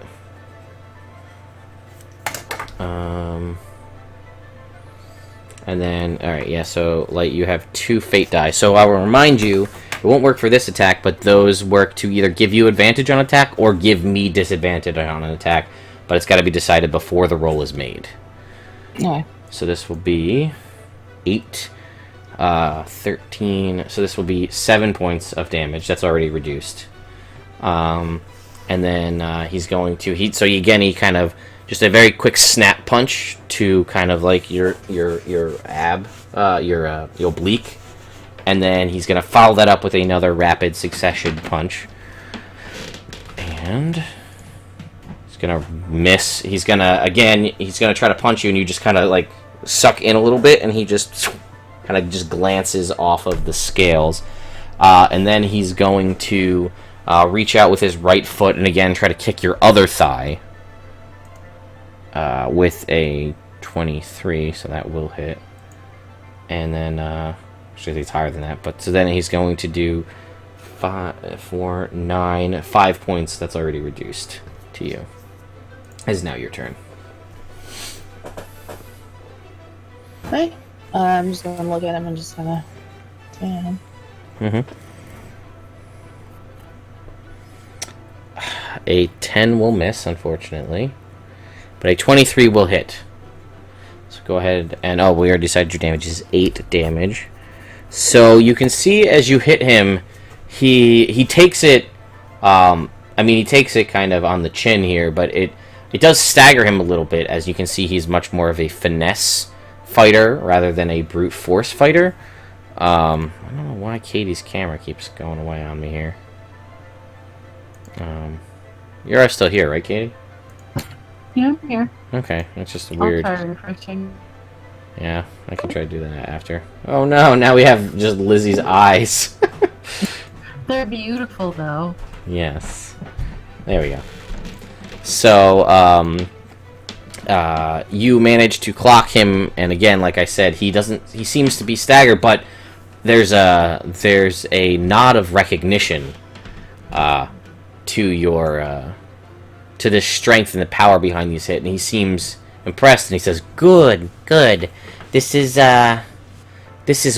And then, alright, yeah, so, Light, you have 2 fate die. So I will remind you, it won't work for this attack, but those work to either give you advantage on attack or give me disadvantage on an attack. But it's got to be decided before the roll is made. Okay. So this will be 8, 13, so this will be 7 points of damage. That's already reduced. And then he's going to... So again, he kind of... Just a very quick snap punch to kind of like your ab, your oblique, and then he's gonna follow that up with another rapid succession punch, and he's gonna miss. He's gonna try to punch you, and you just kind of like suck in a little bit, and he just kind of just glances off of the scales, and then he's going to reach out with his right foot, and again try to kick your other thigh. With a 23, so that will hit. And then, actually it's higher than that, but so then he's going to do 5 points. That's already reduced to you. It's now your turn. Okay. I'm just gonna look at him and just gonna... Yeah. Mm-hmm. A 10 will miss, unfortunately. But a 23 will hit. So go ahead and... Oh, we already decided your damage is 8 damage. So you can see as you hit him, he takes it... I mean, he takes it kind of on the chin here, but it does stagger him a little bit. As you can see, he's much more of a finesse fighter rather than a brute force fighter. I don't know why Katie's camera keeps going away on me here. You're still here, right, Katie? Yeah, I'm here. Okay, that's just weird. I'll try refreshing. Yeah, I can try to do that after. Oh no, now we have just Lizzie's eyes. They're beautiful, though. Yes. There we go. So, you manage to clock him, and again, like I said, he seems to be staggered, but there's a nod of recognition to your to the strength and the power behind these hits, and he seems impressed, and he says, "Good, good. This is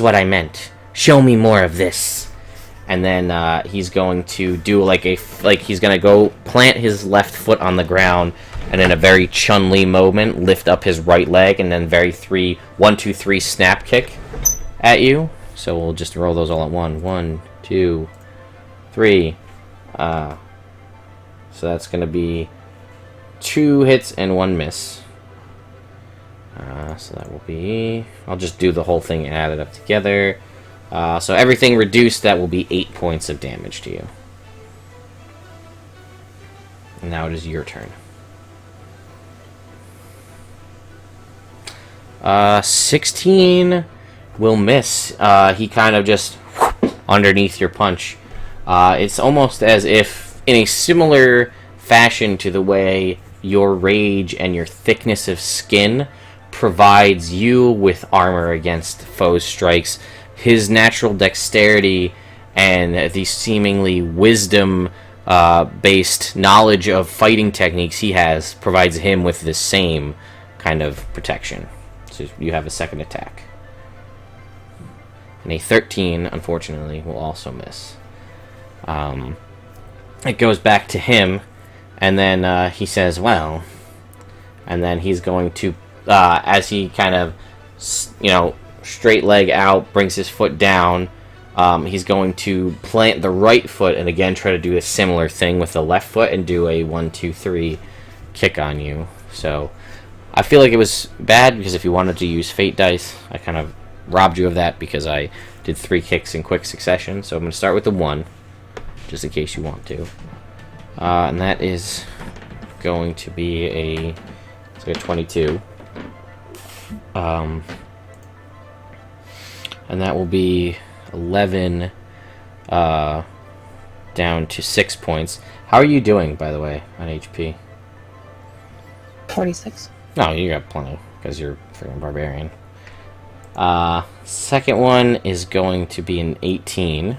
what I meant. Show me more of this." And then he's going to do he's gonna go plant his left foot on the ground, and in a very Chun-Li moment, lift up his right leg, and then 1, 2, 3 snap kick at you. So we'll just roll those all at 1, 2, 3. So that's gonna be 2 hits and 1 miss. So that will be... I'll just do the whole thing and add it up together. So everything reduced, that will be 8 points of damage to you. And now it is your turn. 16 will miss. He kind of just underneath your punch. It's almost as if, in a similar fashion to the way your rage and your thickness of skin provides you with armor against foes' strikes, his natural dexterity and the seemingly wisdom based knowledge of fighting techniques he has provides him with the same kind of protection. So you have a second attack. And a 13, unfortunately, will also miss. It goes back to him, and then he says, well, and then he's going to, as he kind of, straight leg out, brings his foot down, he's going to plant the right foot and again try to do a similar thing with the left foot and do a 1, 2, 3 kick on you. So I feel like it was bad because if you wanted to use fate dice, I kind of robbed you of that because I did 3 kicks in quick succession. So I'm going to start with the 1, just in case you want to. And that is going to be a 22. And that will be 11 down to 6 points. How are you doing, by the way, on HP? 46. No, you got plenty, because you're a freaking barbarian. Second one is going to be an 18.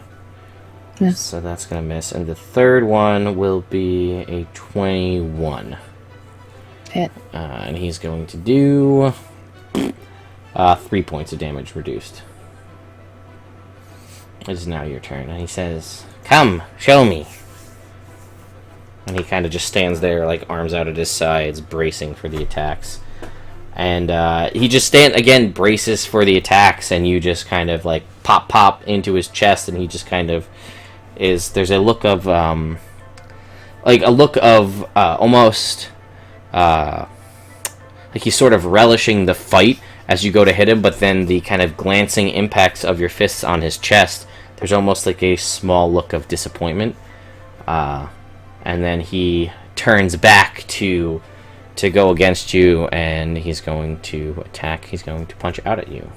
Yes. So that's going to miss. And the third one will be a 21. Hit. And he's going to do 3 points of damage reduced. It is now your turn. And he says, come, show me. And he kind of just stands there, like arms out at his sides, bracing for the attacks. And he just braces for the attacks, and you just kind of like pop into his chest, and he just kind of there's a look of almost like he's sort of relishing the fight as you go to hit him, but then the kind of glancing impacts of your fists on his chest, there's almost like a small look of disappointment, and then he turns back to go against you, and he's going to attack. He's going to punch out at you.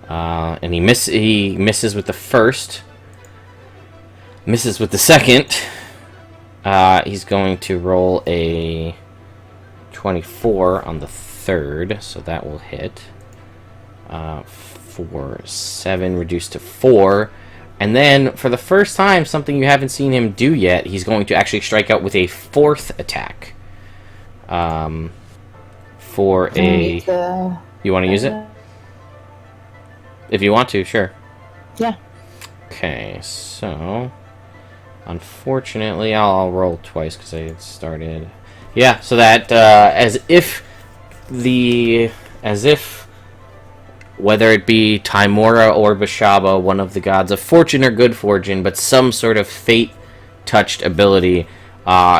And he misses with the first. Misses with the second. He's going to roll a 24 on the third, so that will hit. 7 reduced to 4. And then, for the first time, something you haven't seen him do yet, he's going to actually strike out with a 4th attack. For a... You want to use it? If you want to, sure. Yeah. Okay, so... Unfortunately, I'll roll twice because I started... Yeah, so that, as if as if, whether it be Timora or Bashaba, one of the gods of fortune or good fortune, but some sort of fate-touched ability,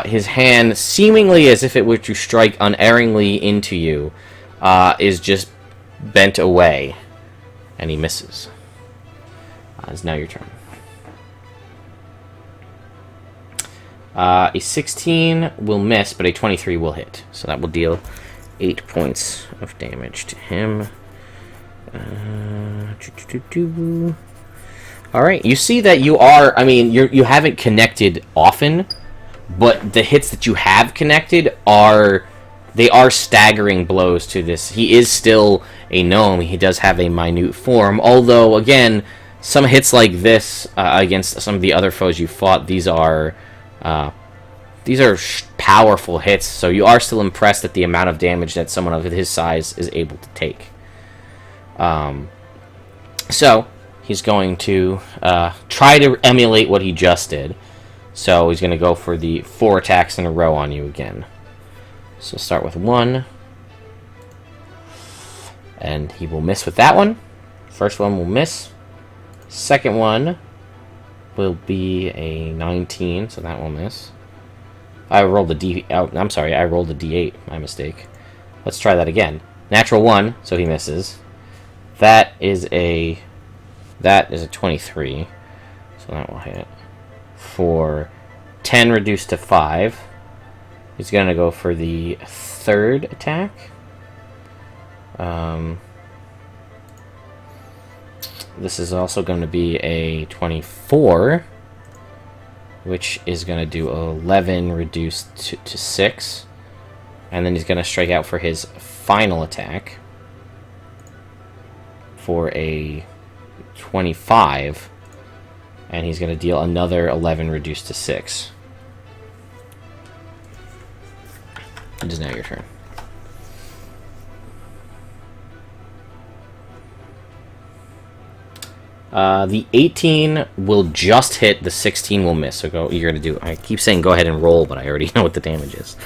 his hand, seemingly as if it were to strike unerringly into you, is just bent away, and he misses. It's now your turn. A 16 will miss, but a 23 will hit. So that will deal 8 points of damage to him. Alright, you see that you are, you haven't connected often, but the hits that you have connected are staggering blows to this. He is still a gnome. He does have a minute form, although, again, some hits like this against some of the other foes you fought, these are powerful hits, so you are still impressed at the amount of damage that someone of his size is able to take. So, he's going to try to emulate what he just did. So, he's going to go for the 4 attacks in a row on you again. So, start with 1. And he will miss with that one. First one will miss. Second one will be a 19, so that will miss. I rolled a D. Oh, I'm sorry, I rolled a D8. My mistake. Let's try that again. Natural 1, so he misses. That is a 23, so that will hit. For 10 reduced to 5, he's going to go for the 3rd attack. This is also going to be a 24, which is going to do 11 reduced to 6. And then he's going to strike out for his final attack for a 25. And he's going to deal another 11 reduced to 6. It is now your turn. The 18 will just hit, the 16 will miss. So you're going to do, I keep saying go ahead and roll, but I already know what the damage is.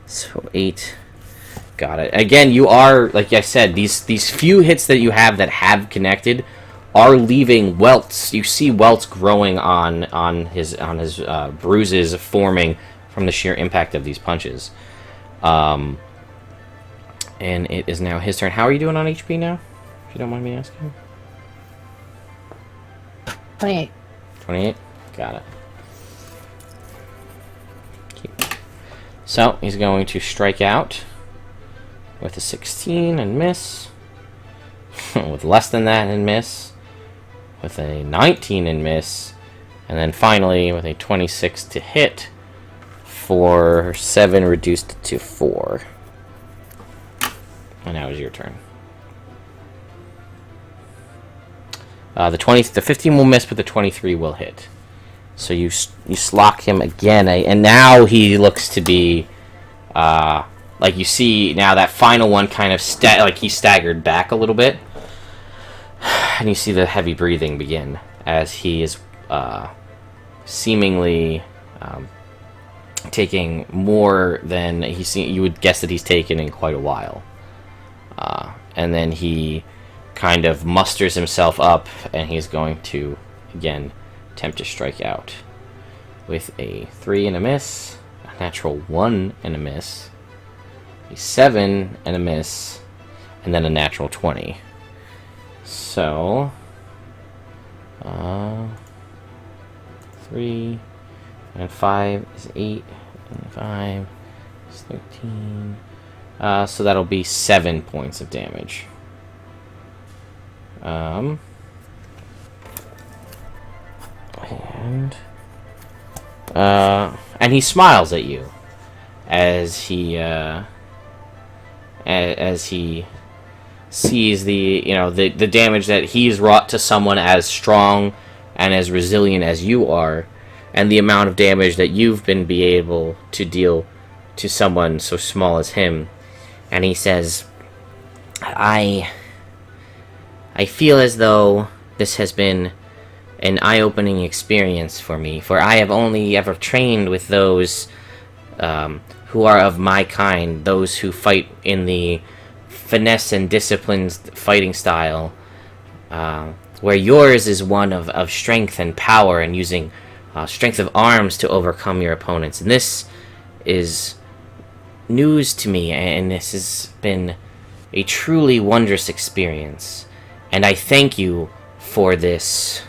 So 8, got it. Again, you are, like I said, these few hits that you have that have connected are leaving welts. You see welts growing on his bruises forming from the sheer impact of these punches. And it is now his turn. How are you doing on HP now, if you don't mind me asking? 28. 28? Got it. So, he's going to strike out with a 16 and miss. With less than that and miss. With a 19 and miss. And then finally, with a 26 to hit for 7 reduced to 4. And now is your turn. The 15 will miss, but the 23 will hit. So you slock him again, and now he looks to be, like you see now that final one kind of like he staggered back a little bit, and you see the heavy breathing begin as he is seemingly taking more than you would guess that he's taken in quite a while, and then he kind of musters himself up, and he's going to again attempt to strike out with a 3 and a miss, a natural 1 and a miss, a 7 and a miss, and then a natural 20. So 3 and 5 is 8, and 5 is 13. So that'll be 7 points of damage. And he smiles at you as he sees the damage that he's wrought to someone as strong and as resilient as you are, and the amount of damage that you've been able to deal to someone so small as him. And he says, I feel as though this has been an eye-opening experience for me, for I have only ever trained with those who are of my kind, those who fight in the finesse and disciplined fighting style, where yours is one of strength and power and using strength of arms to overcome your opponents. And this is news to me, and this has been a truly wondrous experience. And I thank you for this,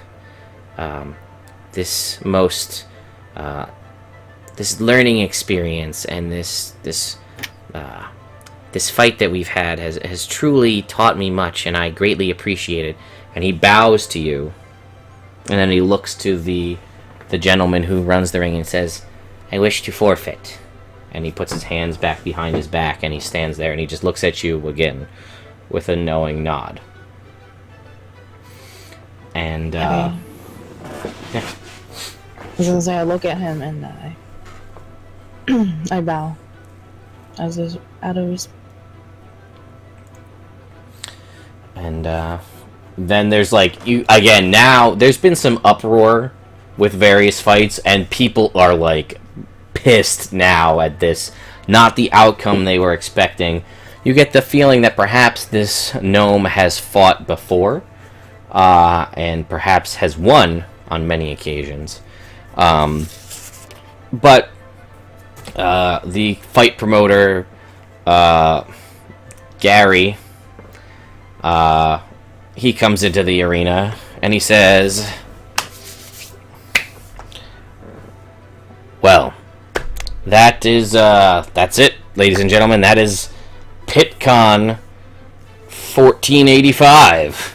this learning experience, and this fight that we've had has truly taught me much, and I greatly appreciate it. And he bows to you, and then he looks to the gentleman who runs the ring and says, "I wish to forfeit." And he puts his hands back behind his back, and he stands there, and he just looks at you again with a knowing nod. And, yeah. I was gonna say, I look at him and I bow. Out of his... And, then there's, like, now, there's been some uproar with various fights, and people are, like, pissed now at this. Not the outcome they were expecting. You get the feeling that perhaps this gnome has fought before, and perhaps has won on many occasions. But the fight promoter, Gary, he comes into the arena, and he says, "Well, that's it, ladies and gentlemen. That is PitCon 1485.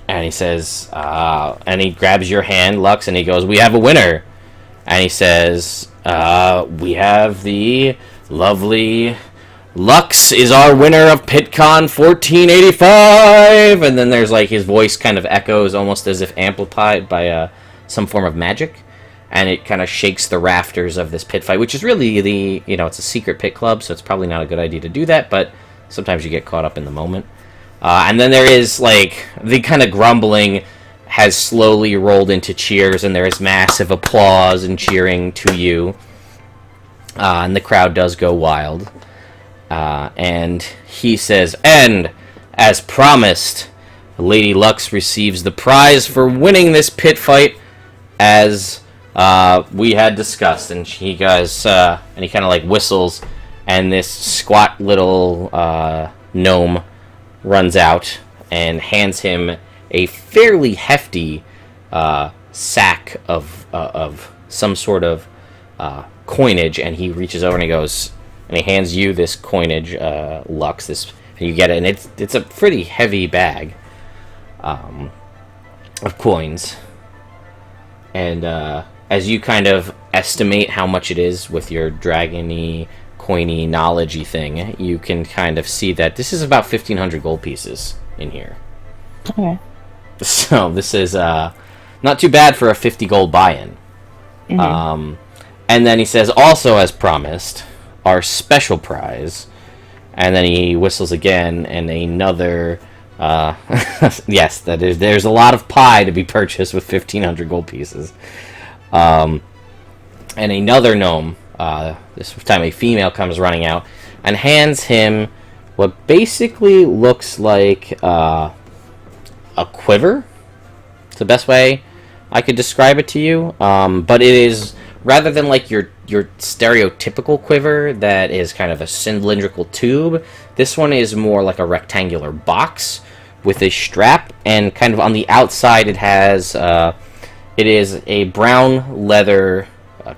And he says, and he grabs your hand, Lux, and he goes, "We have a winner." And he says, "We have the lovely Lux is our winner of PitCon 1485. And then there's like his voice kind of echoes almost as if amplified by some form of magic. And it kind of shakes the rafters of this pit fight, which is really it's a secret pit club, so it's probably not a good idea to do that, but sometimes you get caught up in the moment. And then there is, like, the kind of grumbling has slowly rolled into cheers, and there is massive applause and cheering to you. And the crowd does go wild. And he says, "And, as promised, Lady Lux receives the prize for winning this pit fight, as we had discussed." And he goes, and he kind of like whistles, and this squat little gnome runs out and hands him a fairly hefty sack of some sort of coinage, and he reaches over and he goes, and he hands you this coinage, Lux, and you get it, and it's a pretty heavy bag of coins. And as you kind of estimate how much it is with your dragony, coiny, knowledge-y thing, you can kind of see that this is about 1,500 gold pieces in here. Okay. So this is not too bad for a 50 gold buy-in. Mm-hmm. And then he says, "Also, as promised, our special prize." And then he whistles again, and another... yes, there's a lot of pie to be purchased with 1,500 gold pieces. And another gnome, this time a female, comes running out and hands him what basically looks like a quiver. It's the best way I could describe it to you. But it is, rather than like your stereotypical quiver that is kind of a cylindrical tube, this one is more like a rectangular box with a strap, and kind of on the outside it has it is a brown leather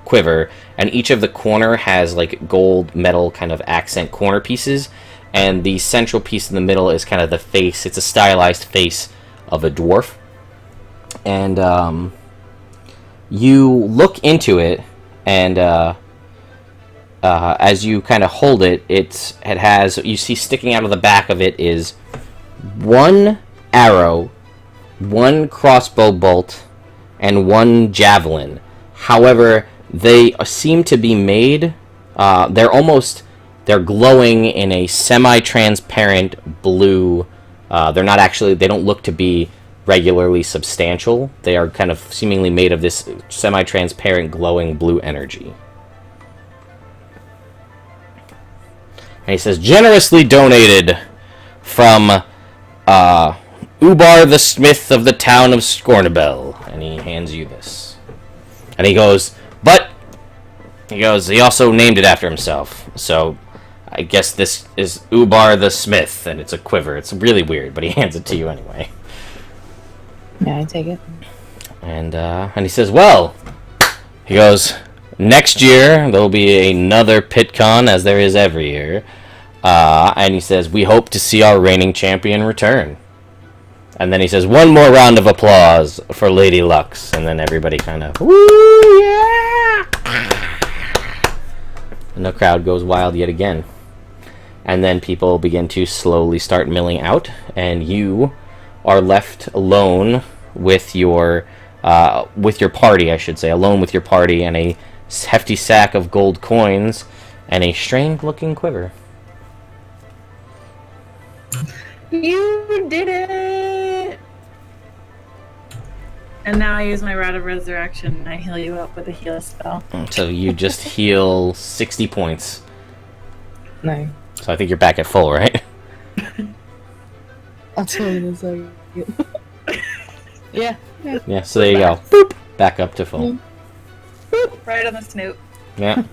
quiver, and each of the corner has like gold metal kind of accent corner pieces, and the central piece in the middle is kind of the face. It's a stylized face of a dwarf. And you look into it, and as you kind of hold it, it has, you see sticking out of the back of it is one arrow, one crossbow bolt, and one javelin. However, they seem to be made, they're glowing in a semi-transparent blue. They're not actually, they don't look to be regularly substantial. They are kind of seemingly made of this semi-transparent glowing blue energy. And he says, generously donated from Ubar the Smith of the town of Scornabel. And he hands you this. And he goes, he also named it after himself. So I guess this is Ubar the Smith, and it's a quiver. It's really weird, but he hands it to you anyway. Yeah, I take it. And he says, well, he goes, next year there'll be another PitCon, as there is every year. And he says, we hope to see our reigning champion return. And then he says, one more round of applause for Lady Lux. And then everybody kind of, woo, yeah! And the crowd goes wild yet again. And then people begin to slowly start milling out. And you are left alone with your party, I should say. Alone with your party and a hefty sack of gold coins and a strange-looking quiver. You did it! And now I use my Rod of Resurrection and I heal you up with a heal spell. So you just heal 60 points. No. So I think you're back at full, right? I'll tell you in a second. Yeah. Yeah, so there you go. Boop! Back up to full. Boop! Right on the snoot. Yeah.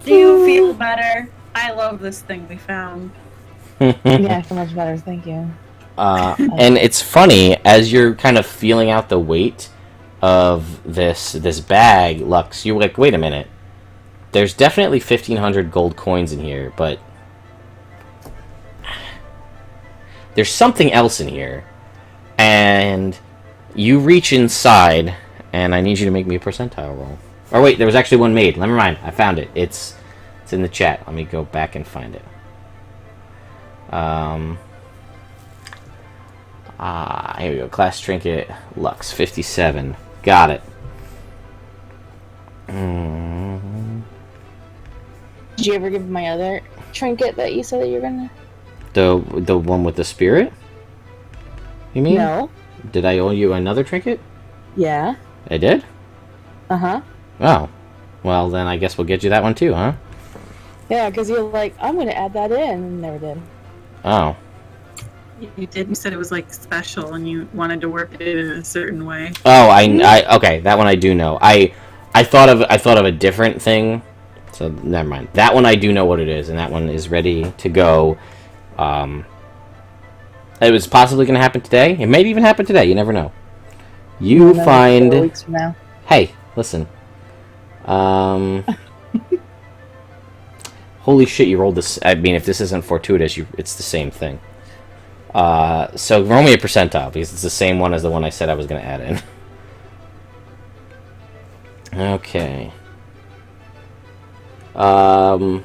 Do you feel better? I love this thing we found. Yeah, I feel much better, thank you. And it's funny, as you're kind of feeling out the weight of this bag, Lux, you're like, wait a minute. There's definitely 1,500 gold coins in here, but there's something else in here. And you reach inside, and I need you to make me a percentile roll. Or wait, there was actually one made. Never mind, I found it. It's in the chat. Let me go back and find it. Here we go. Class trinket, Lux, 57. Got it. Did you ever give my other trinket that you said that you were gonna? The one with the spirit? You mean? No. Did I owe you another trinket? Yeah. I did? Uh-huh. Oh. Well, then I guess we'll get you that one too, huh? Yeah, because you're like, I'm gonna add that in, and never did. Oh. You did. You said it was like special, and you wanted to work it in a certain way. Oh, I okay. That one I do know. I thought of a different thing, so never mind. That one I do know what it is, and that one is ready to go. It was possibly going to happen today. It may even happen today. You never know. You find. 4 weeks from now. Hey, listen. Holy shit! You rolled this. I mean, if this isn't fortuitous, it's the same thing. So roll me a percentile, because it's the same one as the one I said I was going to add in. Okay. Wow.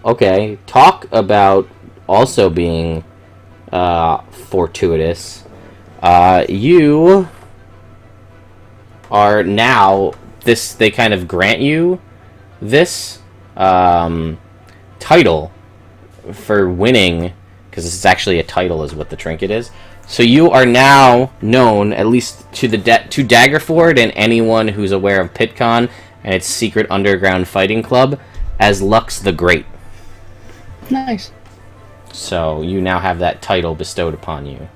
Okay. Talk about also being fortuitous. You are now they kind of grant you this title for winning, because this is actually a title is what the trinket is. So you are now known, at least to to Daggerford and anyone who's aware of PitCon and its secret underground fighting club, as Lux the Great. Nice. So you now have that title bestowed upon you.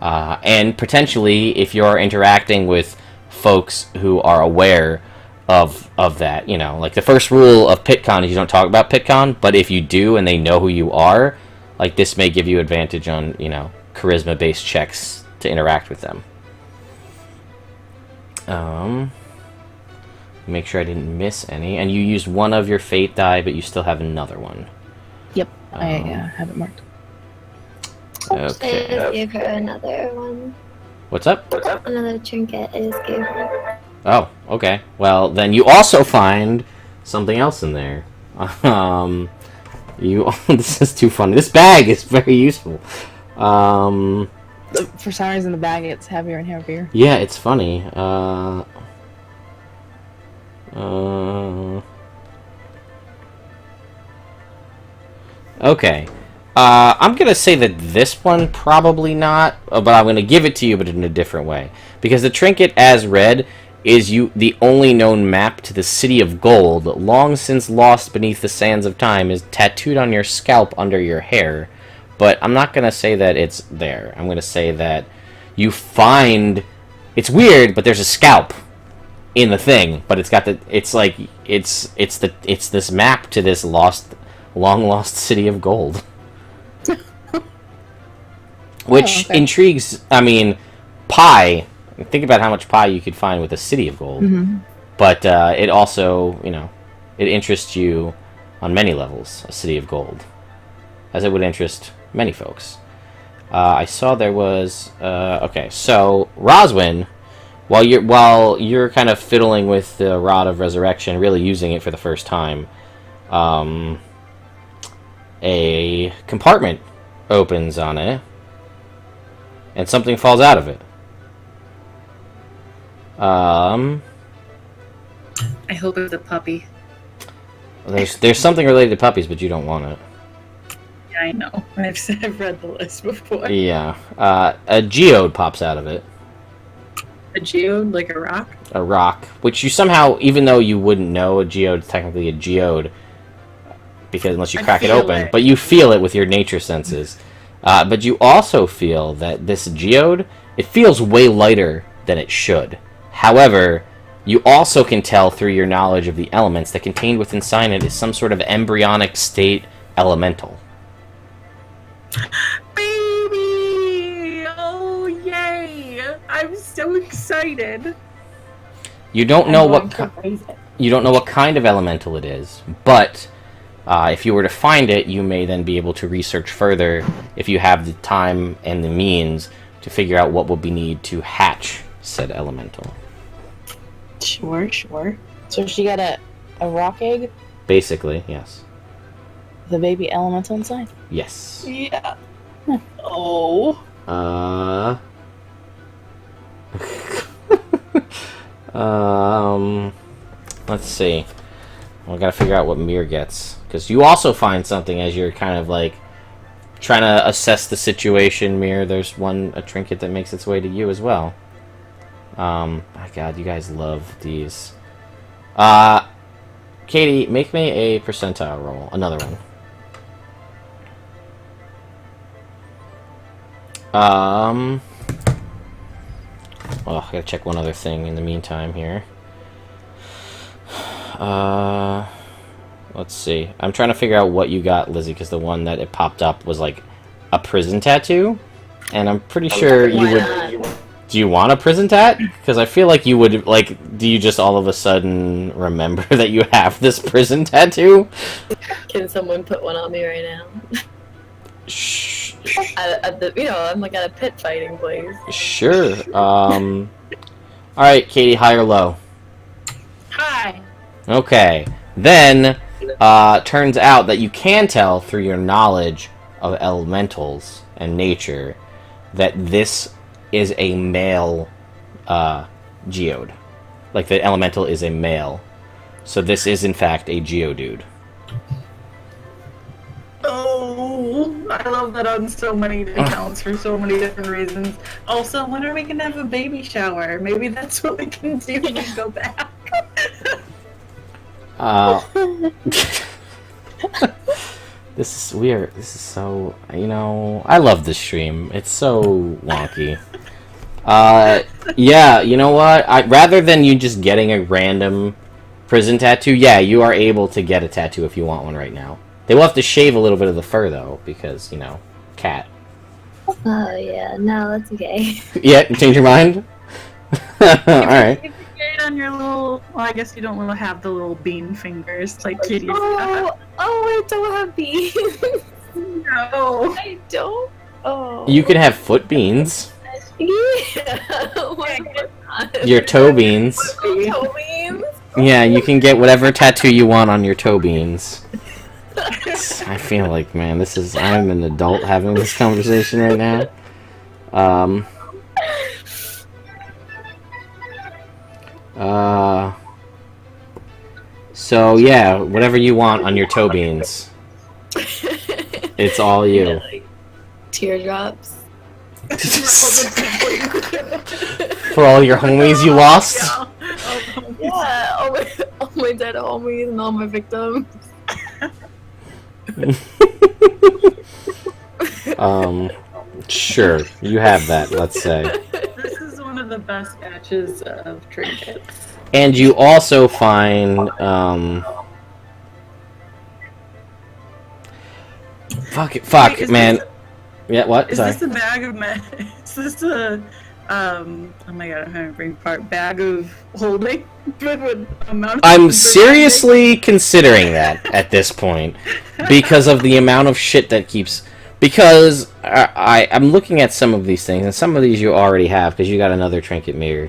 And potentially, if you're interacting with folks who are aware of that, you know, like the first rule of PitCon is you don't talk about PitCon, but if you do and they know who you are, like this may give you advantage on, you know, charisma-based checks to interact with them. Make sure I didn't miss any. And you used one of your fate die, but you still have another one. Yep, I have it marked. Okay. I just gave her another one. What's up? Another trinket I just gave her. Oh, okay. Well, then you also find something else in there. This is too funny. This bag is very useful. For some reason, the bag gets heavier and heavier. Yeah, it's funny. Okay. I'm gonna say that this one probably not, but I'm gonna give it to you, but in a different way. Because the trinket, as read, is the only known map to the City of Gold, long since lost beneath the sands of time, is tattooed on your scalp under your hair. But I'm not going to say that it's there. I'm going to say that you find... It's weird, but there's a scalp in the thing, but it's got the... It's like... It's this map to this long lost City of Gold. Which intrigues... I mean, pie... Think about how much pie you could find with a City of Gold. Mm-hmm. But it also, it interests you on many levels, a City of Gold. As it would interest many folks. I saw there was... okay, so Roswin, while you're kind of fiddling with the Rod of Resurrection, really using it for the first time, a compartment opens on it, and something falls out of it. I hope it's a puppy. There's something related to puppies, but you don't want it. Yeah, I know. I've read the list before. Yeah. A geode pops out of it. A geode, like a rock? A rock, which you somehow, even though you wouldn't know a geode is technically a geode, because unless you crack it open, but you feel it with your nature senses. But you also feel that this geode, it feels way lighter than it should. However, you also can tell through your knowledge of the elements that contained within inside it is some sort of embryonic state elemental. Baby! Oh, yay! I'm so excited. You don't know what kind of elemental it is, but if you were to find it, you may then be able to research further if you have the time and the means to figure out what would be need to hatch said elemental. Sure. So she got a rock egg? Basically, yes. The baby elemental inside? Yes. Yeah. Oh. Let's see. We gotta figure out what Mir gets. Because you also find something as you're kind of like trying to assess the situation, Mir. There's a trinket that makes its way to you as well. My god, you guys love these. Katie, make me a percentile roll. Another one. Oh, I gotta check one other thing in the meantime here. Let's see. I'm trying to figure out what you got, Lizzie, because the one that it popped up was like a prison tattoo, and I'm pretty sure you would. Do you want a prison tat? Because I feel like you would, like, do you just all of a sudden remember that you have this prison tattoo? Can someone put one on me right now? Shh. I'm like at a pit fighting place. Sure. Alright, Katie, high or low? Hi. Okay. Then, turns out that you can tell through your knowledge of elementals and nature that this is a male geode. Like, the elemental is a male. So this is, in fact, a geodude. Oh, I love that on so many accounts for so many different reasons. Also, when are we gonna have a baby shower? Maybe that's what we can do when we go back. This is weird. This is so... I love this stream. It's so wonky. Yeah, you know what? Rather than you just getting a random prison tattoo, yeah, you are able to get a tattoo if you want one right now. They will have to shave a little bit of the fur, though, because, cat. Oh, yeah. No, that's okay. Yeah, change your mind? Alright. If you get it on your little... Well, I guess you don't want to have the little bean fingers like Kitty's Oh, I don't have beans. No. I don't. Oh. You can have foot beans. Yeah. Why not? Your toe beans. Toe beans? Yeah, you can get whatever tattoo you want on your toe beans. I feel like, man, I'm an adult having this conversation right now. So yeah, whatever you want on your toe beans. It's all you. Yeah, like teardrops. For all your homies you lost? Yeah, all my dead homies and all my victims. Sure, you have that, let's say. This is one of the best batches of trinkets. And you also find, Fuck, Wait, man. Yeah, what? Is Sorry. this a bag of is this a oh my god, I'm having a brain fart. Bag of holding? I'm seriously considering that at this point because of the amount of shit that keeps. Because I'm looking at some of these things, and some of these you already have because you got another trinket mirror.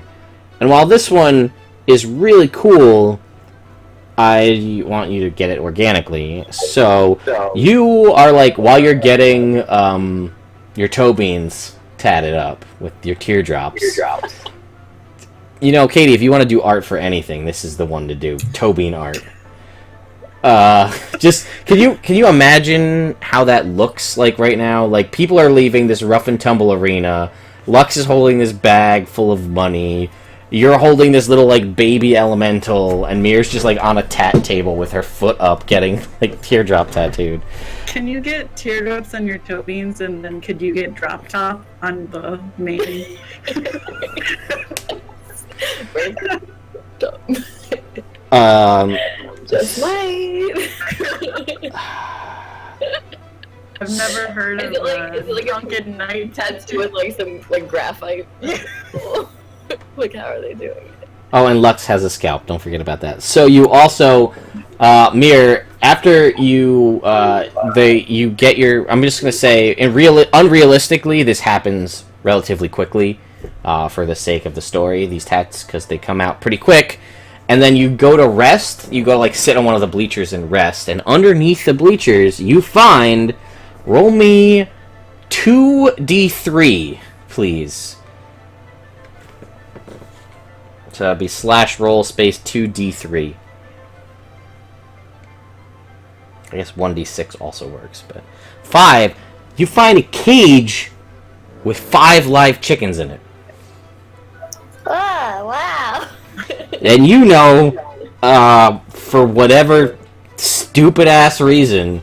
And while this one is really cool, I want you to get it organically. So you are like, while you're getting your toe beans tatted up with your teardrops. You know, Katie, if you want to do art for anything, this is the one to do. Toe bean art. Just can you imagine how that looks like right now? Like, people are leaving this rough and tumble arena. Lux is holding this bag full of money. You're holding this little, like, baby elemental, and Mir's just, like, on a tat table with her foot up getting, like, teardrop tattooed. Can you get teardrops on your toe beans, and then could you get drop top on the main? Just might. I've never heard of Is it like a drunken night tattoo with like some like graphite? Like, how are they doing it? Oh, and Lux has a scalp. Don't forget about that. So you also, Mir, after you, you get your. I'm just gonna say, unrealistically, this happens relatively quickly, for the sake of the story. These tats, because they come out pretty quick, and then you go to rest. You go like sit on one of the bleachers and rest, and underneath the bleachers, you find. Roll me 2d3, please. So that'd be /roll space 2d3. I guess 1d6 also works, but 5. You find a cage with 5 live chickens in it. Oh, wow. And you know, for whatever stupid ass reason,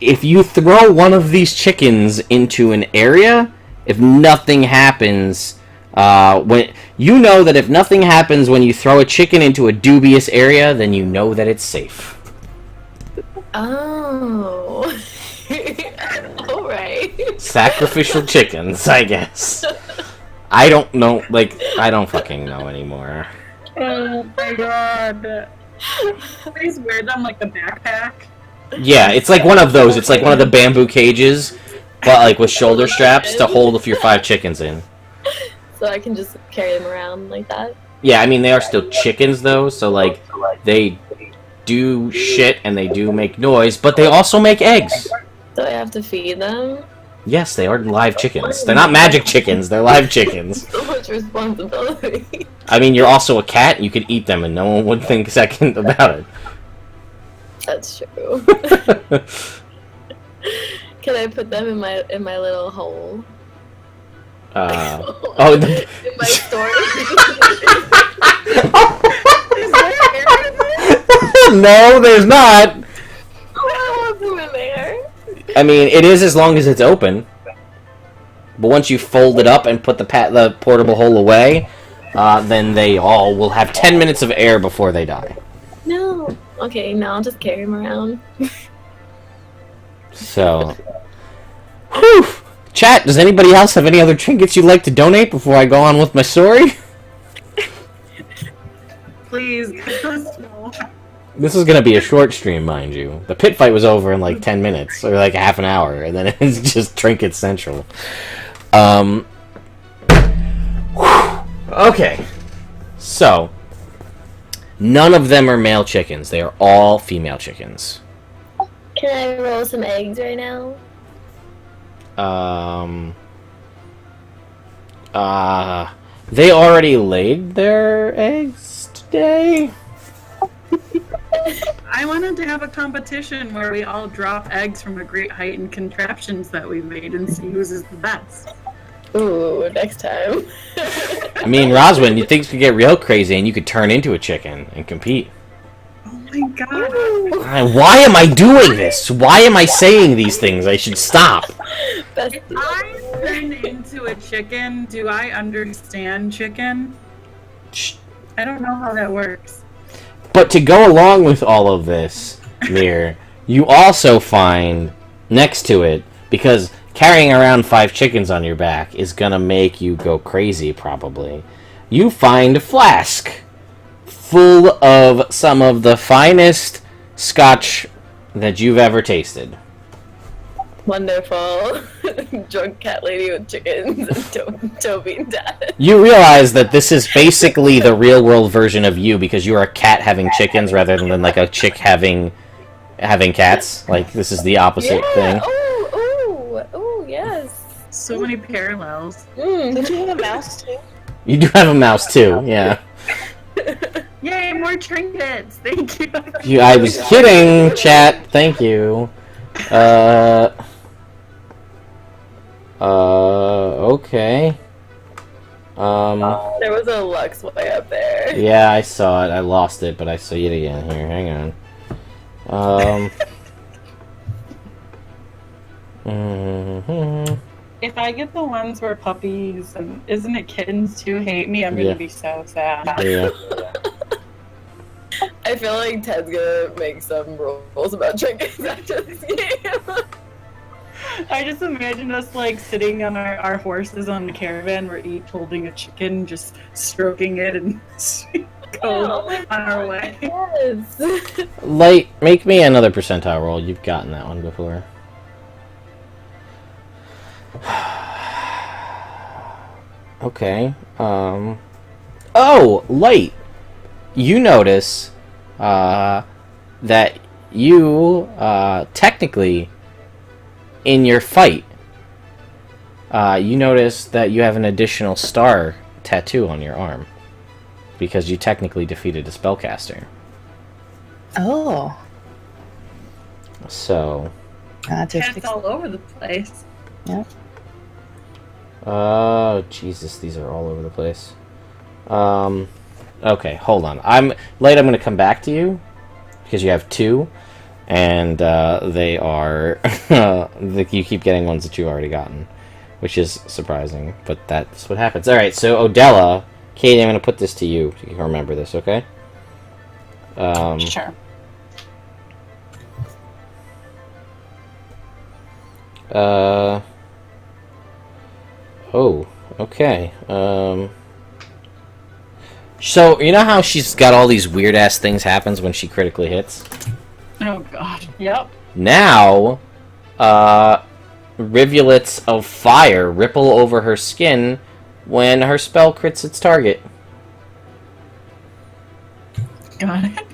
if you throw one of these chickens into an area, if nothing happens, when you know that if nothing happens when you throw a chicken into a dubious area, then you know that it's safe. Oh. Alright. Sacrificial chickens, I guess. I don't know, like, I don't fucking know anymore. Oh my god. Please wear them like a backpack. Yeah, it's like one of those. It's like one of the bamboo cages, but like with shoulder straps to hold your 5 chickens in. So I can just carry them around like that? Yeah, I mean, they are still chickens, though, so, like, they do shit and they do make noise, but they also make eggs. Do I have to feed them? Yes, they are live chickens. They're not magic chickens, they're live chickens. So much responsibility. I mean, you're also a cat, and you could eat them, and no one would think a second about it. That's true. Can I put them in my little hole? Oh, in my storage? No, there's not. I want them in there. I mean, it is as long as it's open. But once you fold it up and put the portable hole away, then they all will have 10 minutes of air before they die. No. Okay, no, I'll just carry them around. So, whew. Chat, does anybody else have any other trinkets you'd like to donate before I go on with my story? Please, let us know. This is going to be a short stream, mind you. The pit fight was over in like 10 minutes, or like half an hour, and then it's just Trinket Central. Okay. So, none of them are male chickens. They are all female chickens. Can I roll some eggs right now? They already laid their eggs today. I wanted to have a competition where we all drop eggs from a great height and contraptions that we made and see whose is the best. Ooh, next time. I mean, Roswin, you things could get real crazy and you could turn into a chicken and compete. Oh my god. Why am I doing this? Why am I saying these things? I should stop. Best If I turn into a chicken, do I understand chicken? Shh. I don't know how that works. But to go along with all of this, Mir, you also find next to it, because carrying around 5 chickens on your back is gonna make you go crazy, probably. You find a flask full of some of the finest scotch that you've ever tasted. wonderful. Drunk cat lady with chickens and Toby and Dad. You realize that this is basically the real world version of you, because you are a cat having chickens rather than like a chick having cats. Like, this is the opposite thing. Oh, yes. So many parallels. Did you have a mouse too? You do have a mouse too, yeah. Yay, more trinkets! Thank you. I was kidding, chat. Thank you. Okay. There was a Lux way up there. Yeah, I saw it. I lost it, but I see it again here. Hang on. If I get the ones where puppies and isn't it kittens too hate me, I'm Yeah. gonna be so sad. Yeah. I feel like Ted's gonna make some rules about trinkets after this game. I just imagine us like sitting on our horses on the caravan, we're each holding a chicken, just stroking it and go on our way. Yes. Light, make me another percentile roll. You've gotten that one before. Okay. Oh, Light! You notice that you technically, in your fight, you notice that you have an additional star tattoo on your arm, because you technically defeated a spellcaster. Oh. So, Cats all over the place. Yeah. oh Jesus, these are all over the place. Okay, hold on. I'm going to come back to you because you have 2, and they are you keep getting ones that you've already gotten, which is surprising, but that's what happens. All right, so Odella, Katie, I'm going to put this to you. So you can remember this, okay? Sure. Oh, okay. So, you know how she's got all these weird-ass things happens when she critically hits? Oh god. Yep. Now, rivulets of fire ripple over her skin when her spell crits its target. Got it.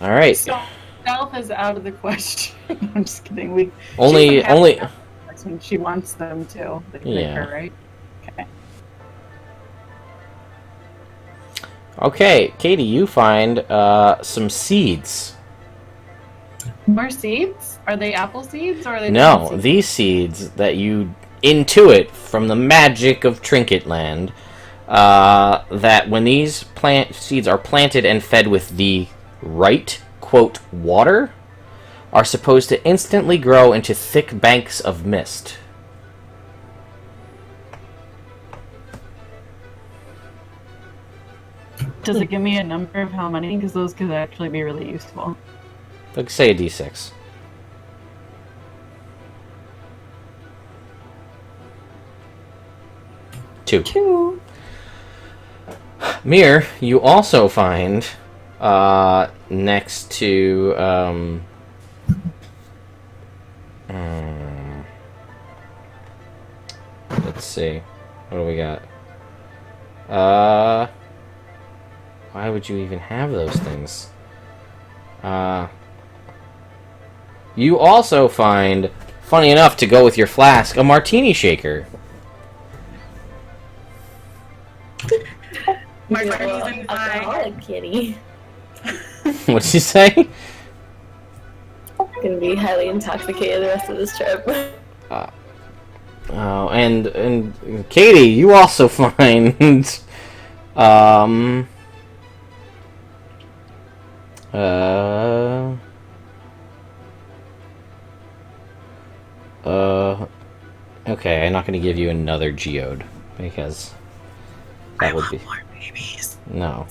Alright. So, stealth is out of the question. I'm just kidding. We Only... when she wants them to. They pick Yeah. her, right? Okay. Okay, Katie, you find some seeds. More seeds? Are they apple seeds or are they No, different seeds? these seeds that you intuit from the magic of Trinket Land, that when these seeds are planted and fed with the right, quote, water, are supposed to instantly grow into thick banks of mist. Does it give me a number of how many? Because those could actually be really useful. Like, say a d6. Two. 2. Mir, you also find, next to, let's see. What do we got? Why would you even have those things? You also find, funny enough, to go with your flask, a martini shaker. Martini's inside. Alcoholic kitty. What'd you say? Gonna be highly intoxicated the rest of this trip. Oh, and Katie, you also find okay, I'm not going to give you another geode because that would be more babies. no.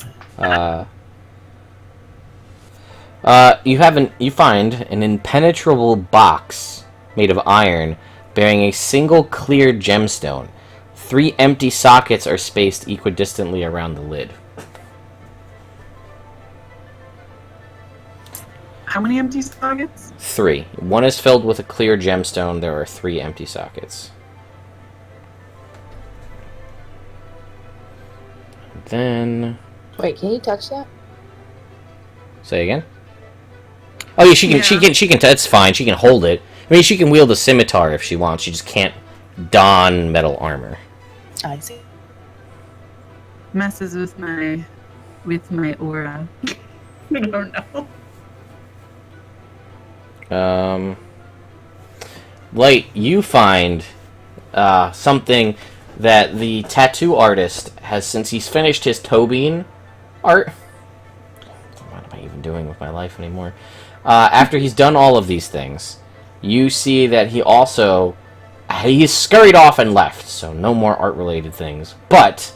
You find an impenetrable box made of iron bearing a single clear gemstone. 3 empty sockets are spaced equidistantly around the lid. How many empty sockets? 3. One is filled with a clear gemstone. There are 3 empty sockets. Then... Wait, can you touch that? Say again? Oh yeah, she can. That's fine. She can hold it. I mean, she can wield a scimitar if she wants. She just can't don metal armor. I see. Messes with my aura. I don't know. Light, you find something that the tattoo artist has, since he's finished his toe bean art. What am I even doing with my life anymore? After he's done all of these things, you see that he's scurried off and left, so no more art-related things. But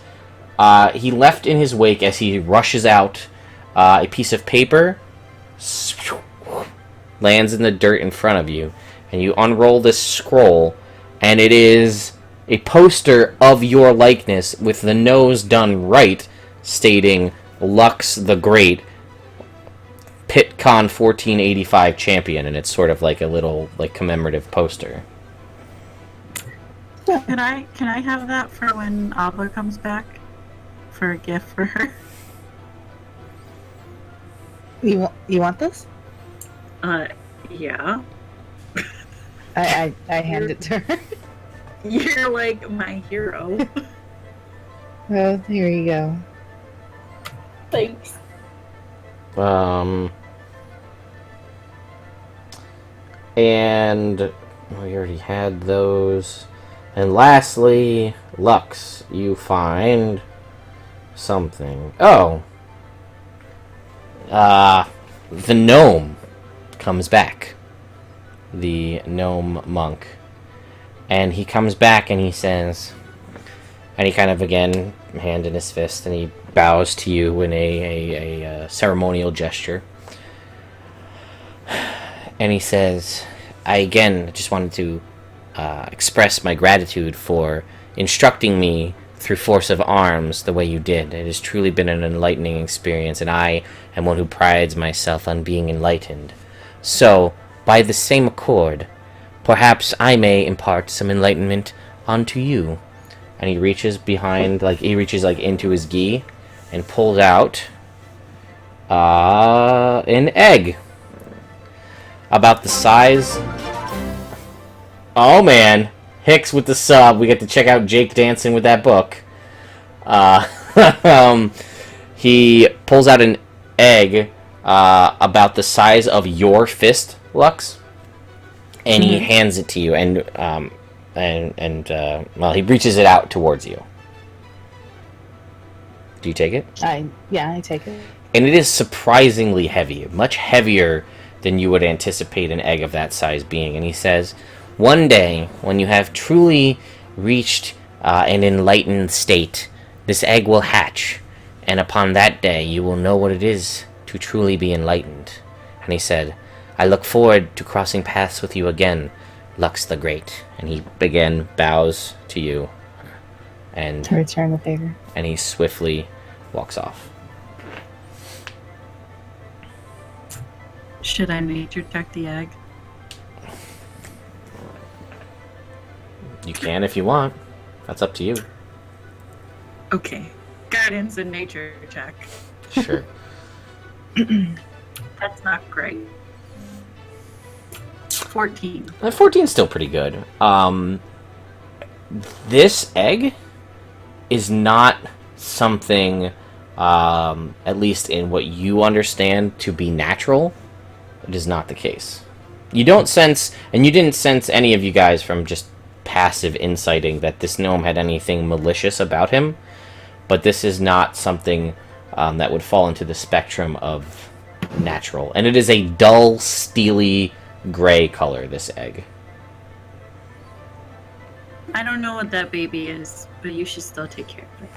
he left in his wake, as he rushes out, a piece of paper lands in the dirt in front of you, and you unroll this scroll, and it is a poster of your likeness with the nose done right, stating Lux the Great, PitCon 1485 champion, and it's sort of like a little commemorative poster. Can I have that for when Abba comes back? For a gift for her? You want this? Yeah. I hand it to her. You're like my hero. Well, here you go. Thanks. And we already had those. And lastly, Lux, you find something. Oh. The gnome comes back. The gnome monk. And he comes back and he says, and he kind of, again, hand in his fist, and he bows to you in a ceremonial gesture. And he says, I again just wanted to express my gratitude for instructing me through force of arms the way you did. It has truly been an enlightening experience, and I am one who prides myself on being enlightened. So, by the same accord, perhaps I may impart some enlightenment onto you. And he reaches behind, into his gi and pulls out an egg. About the size... Oh man, Hicks with the sub. We get to check out Jake dancing with that book. He pulls out an egg about the size of your fist, Lux, and he hands it to you. And he reaches it out towards you. Do you take it? I take it. And it is surprisingly heavy, much heavier than you would anticipate an egg of that size being. And he says, one day, when you have truly reached an enlightened state, this egg will hatch, and upon that day you will know what it is to truly be enlightened. And he said, I look forward to crossing paths with you again, Lux the Great. And he again bows to you, and To return the favor. and he swiftly walks off. Should I nature check the egg? You can if you want. That's up to you. Okay. Guidance and nature check. Sure. That's not great. 14. 14 is still pretty good. This egg is not something, at least in what you understand to be natural. It is not the case. You don't sense, and you didn't sense any of you guys from just passive inciting that this gnome had anything malicious about him, but this is not something that would fall into the spectrum of natural. And it is a dull, steely gray color, this egg. I don't know what that baby is, but you should still take care of it.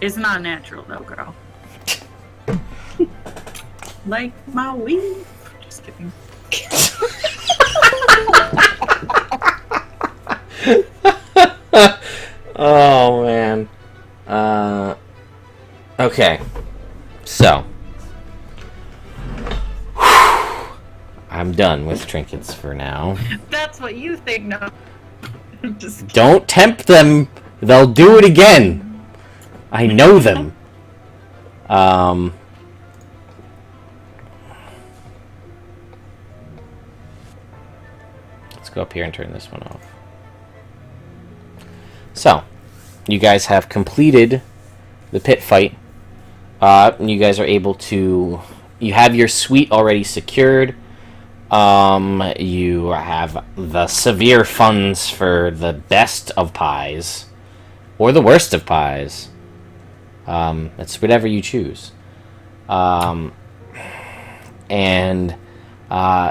It's not natural, though, girl. Like my weave. Just kidding. Oh, man. Okay. So. I'm done with trinkets for now. That's what you think, no. I'm just kidding. Don't tempt them. They'll do it again. I know them. Let's go up here and turn this one off. So, you guys have completed the pit fight. You guys are able to... You have your suite already secured. You have the severe funds for the best of pies. Or the worst of pies. It's whatever you choose. And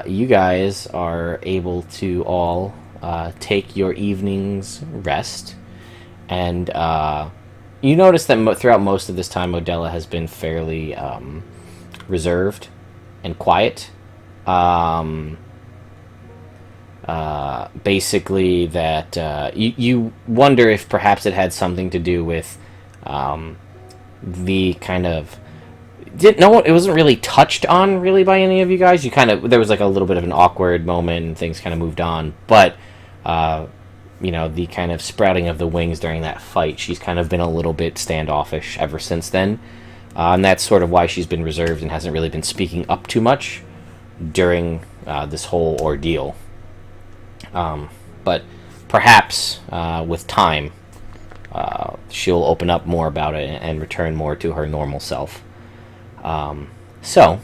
you guys are able to all take your evening's rest. And you notice that throughout most of this time, Modella has been fairly reserved and quiet. Basically, that you wonder if perhaps it had something to do with the kind of... it wasn't really touched on really by any of you guys. There was like a little bit of an awkward moment and things kind of moved on, but the kind of sprouting of the wings during that fight, she's kind of been a little bit standoffish ever since then, and that's sort of why she's been reserved and hasn't really been speaking up too much during this whole ordeal. But perhaps with time she'll open up more about it and return more to her normal self. So,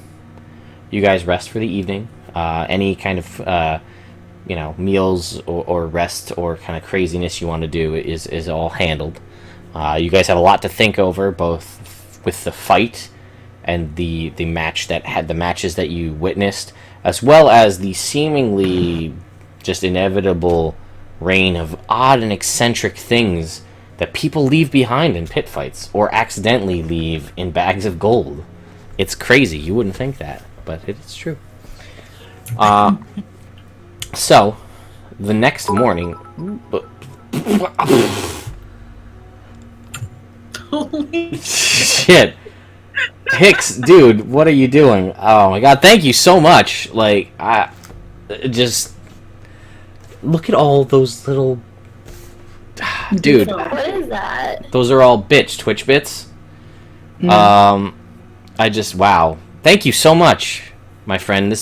you guys rest for the evening. Any kind of, meals or rest or kind of craziness you want to do is all handled. You guys have a lot to think over, both with the fight and the matches that you witnessed, as well as the seemingly just inevitable reign of odd and eccentric things that people leave behind in pit fights or accidentally leave in bags of gold. It's crazy. You wouldn't think that, but it's true. So, the next morning... Holy Shit. Hicks, dude, what are you doing? Oh my god, thank you so much. Like, just... Look at all those little... Dude. What is that? Those are all Twitch bits. Mm. Wow. Thank you so much, my friend.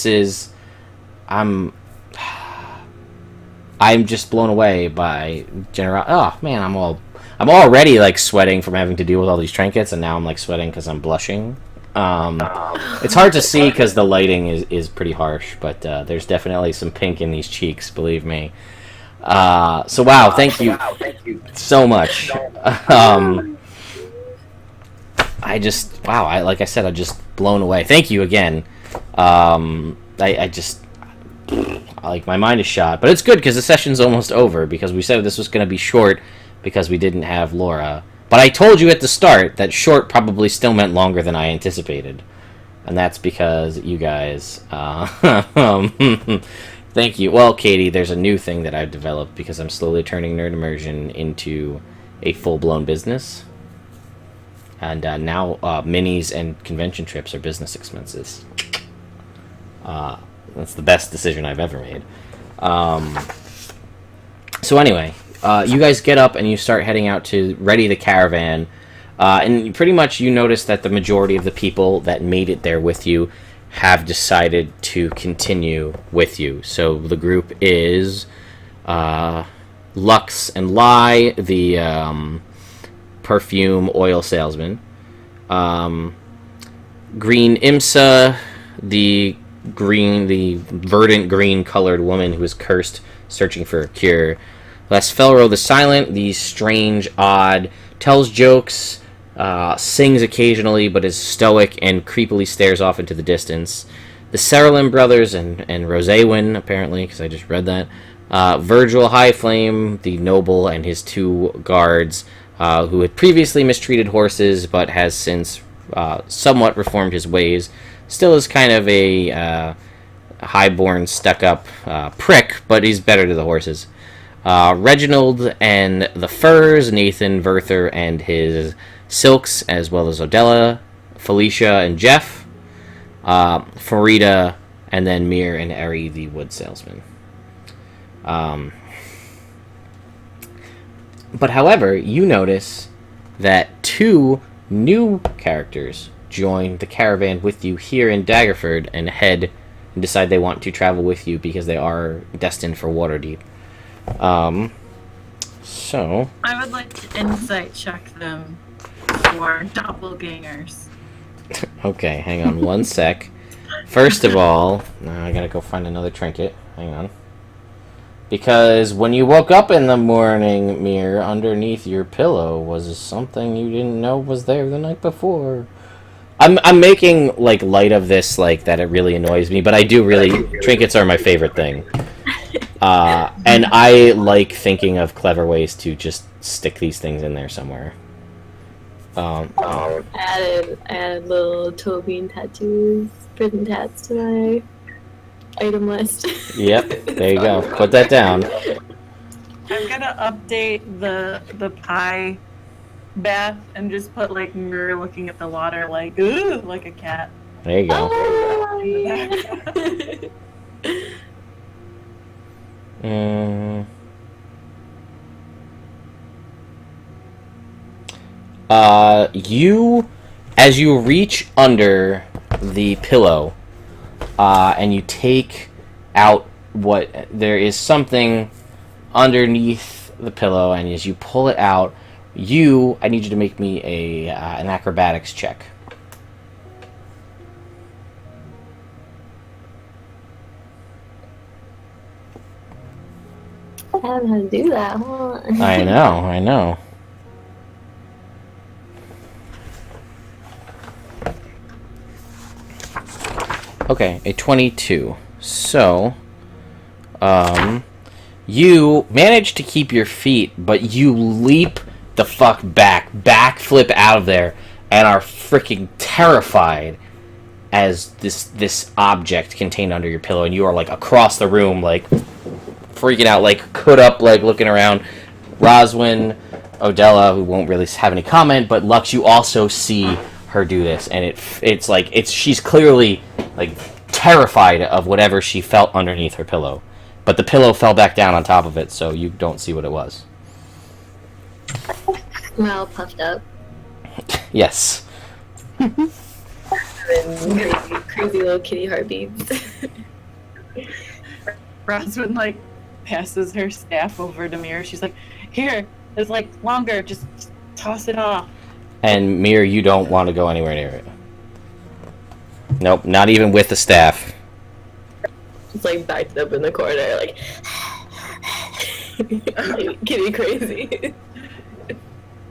I'm just blown away by oh man, I'm already like sweating from having to deal with all these trinkets, and now I'm like sweating because I'm blushing. It's hard to see because the lighting is pretty harsh, but there's definitely some pink in these cheeks, believe me. So wow, thank you so much. Like I said, I'm just blown away. Thank you again. My mind is shot, but it's good because the session's almost over, because we said this was going to be short because we didn't have Laura. But I told you at the start that short probably still meant longer than I anticipated. And that's because you guys... Thank you. Well, Katie, there's a new thing that I've developed because I'm slowly turning Nerd Immersion into a full-blown business. And now minis and convention trips are business expenses. That's the best decision I've ever made. So anyway, you guys get up and you start heading out to ready the caravan. And pretty much you notice that the majority of the people that made it there with you have decided to continue with you. So the group is Lux and Lai, the perfume oil salesman, Green Imsa, the verdant green colored woman who is cursed, searching for a cure, Felro the Silent, the strange, odd, tells jokes, sings occasionally, but is stoic and creepily stares off into the distance. The Serlin brothers and Rosewin, apparently, because I just read that. Virgil Highflame, the noble, and his 2 guards, who had previously mistreated horses, but has since somewhat reformed his ways. Still is kind of a highborn, stuck-up prick, but he's better to the horses. Reginald and the Furs, Nathan Verther and his Silks, as well as Odella, Felicia and Jeff, Farida, and then Mir and Eri, the wood salesman. But however, you notice that 2 new characters join the caravan with you here in Daggerford and decide they want to travel with you because they are destined for Waterdeep. So I would like to insight check them for doppelgangers. Okay, hang on one sec. First of all, I gotta go find another trinket. Hang on. Because when you woke up in the morning, Mir, underneath your pillow was something you didn't know was there the night before. I'm making like light of this, like that it really annoys me, but I do really trinkets are my favorite thing. And I like thinking of clever ways to just stick these things in there somewhere. Added little Tobin tattoos, prison tats to my item list. Yep, there you go. Put that down. I'm gonna update the pie bath and just put like Mir looking at the water like ooh, like a cat. There you go. Oh, yeah. As you reach under the pillow, and you take out there is something underneath the pillow, and as you pull it out, I need you to make me an acrobatics check. I don't know how to do that. Hold on. I know. Okay, a 22. So, you manage to keep your feet, but you leap the fuck backflip out of there, and are freaking terrified as this object contained under your pillow, and you are like across the room, like freaking out, like could up, like looking around. Roswin, Odella, who won't really have any comment, but Lux, you also see her do this, and she's clearly like terrified of whatever she felt underneath her pillow, but the pillow fell back down on top of it, so you don't see what it was. Well, puffed up. Yes. Crazy little kitty heartbeats. Roswin like passes her staff over to Mir. She's like, "Here, it's like longer. Just toss it off." And Mir, you don't want to go anywhere near it. Nope, not even with the staff. Just like backed up in the corner, like kitty crazy.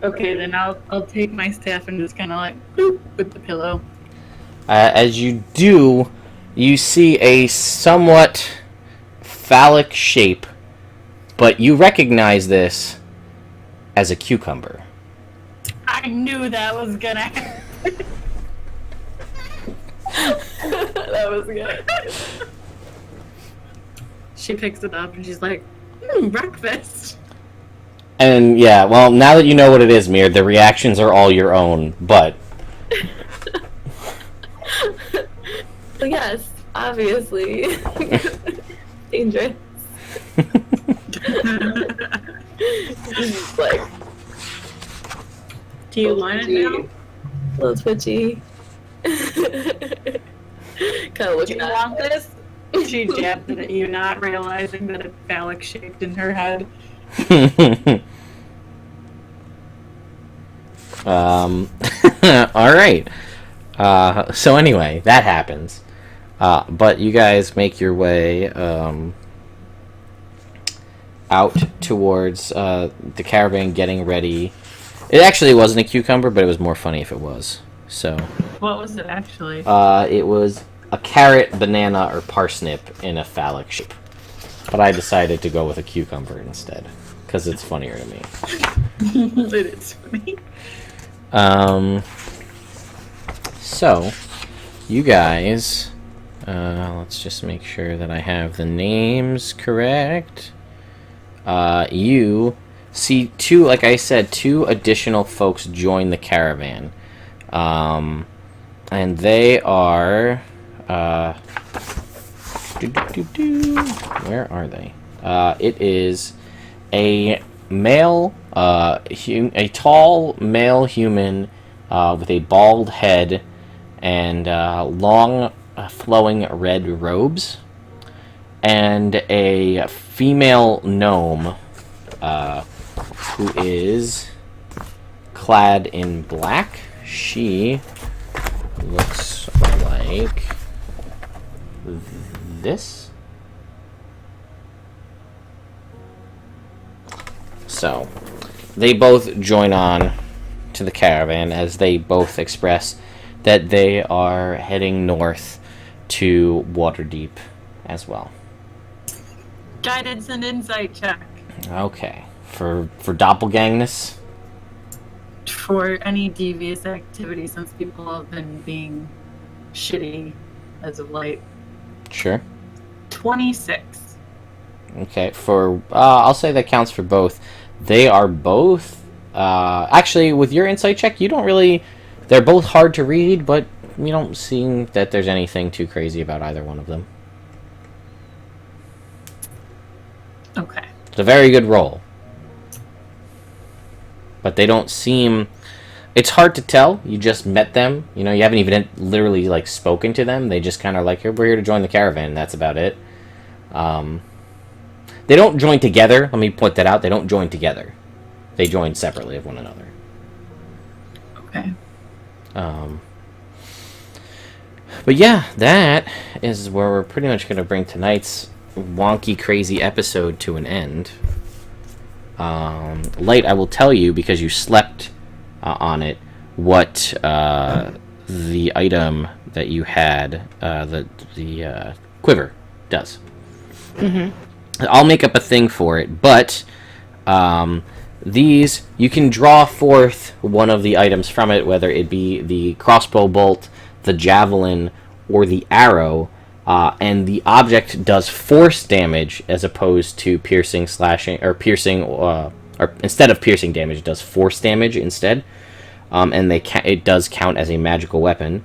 Okay, then I'll take my staff and just kind of like boop with the pillow. As you do, you see a somewhat phallic shape, but you recognize this as a cucumber. I knew that was gonna happen. That was good. She picks it up and she's like, breakfast. And yeah, well, now that you know what it is, Mir, the reactions are all your own, but... Well, yes, obviously. Dangerous. Just like... Do you want it now? A little twitchy. Kind of Do looking you at want this? She jabbed it at you, not realizing that it's phallic shaped in her head. Alright. So anyway, that happens. But you guys make your way out towards the caravan, getting ready. It actually wasn't a cucumber, but it was more funny if it was. So. What was it actually? It was a carrot, banana, or parsnip in a phallic shape. But I decided to go with a cucumber instead, because it's funnier to me. It is funny. So, you guys, let's just make sure that I have the names correct. You see like I said, 2 additional folks join the caravan. And they are, where are they? It is a male, a tall male human with a bald head and long, flowing red robes, and a female gnome who is clad in black. She looks like this. So, they both join on to the caravan as they both express that they are heading north to Waterdeep as well. Guidance and insight check. Okay. For doppelgangness? For any devious activity, since people have been being shitty as of late. Sure. 26. Okay, for I'll say that counts for both. They are both actually, with your insight check, you don't really. They're both hard to read, but you don't seem that there's anything too crazy about either one of them. Okay. It's a very good roll, but they don't seem. It's hard to tell. You just met them. You know, you haven't even literally like spoken to them. They just kind of like, we're here to join the caravan. That's about it. They don't join together. Let me point that out. They don't join together. They join separately of one another. Okay. But yeah, that is where we're pretty much going to bring tonight's wonky, crazy episode to an end. Light, I will tell you, because you slept on it, what the item that you had, the quiver, does. Mm-hmm. I'll make up a thing for it, but these, you can draw forth one of the items from it, whether it be the crossbow bolt, the javelin, or the arrow, and the object does force damage as opposed to piercing, slashing, or piercing, or instead of piercing damage, it does force damage instead, and it does count as a magical weapon.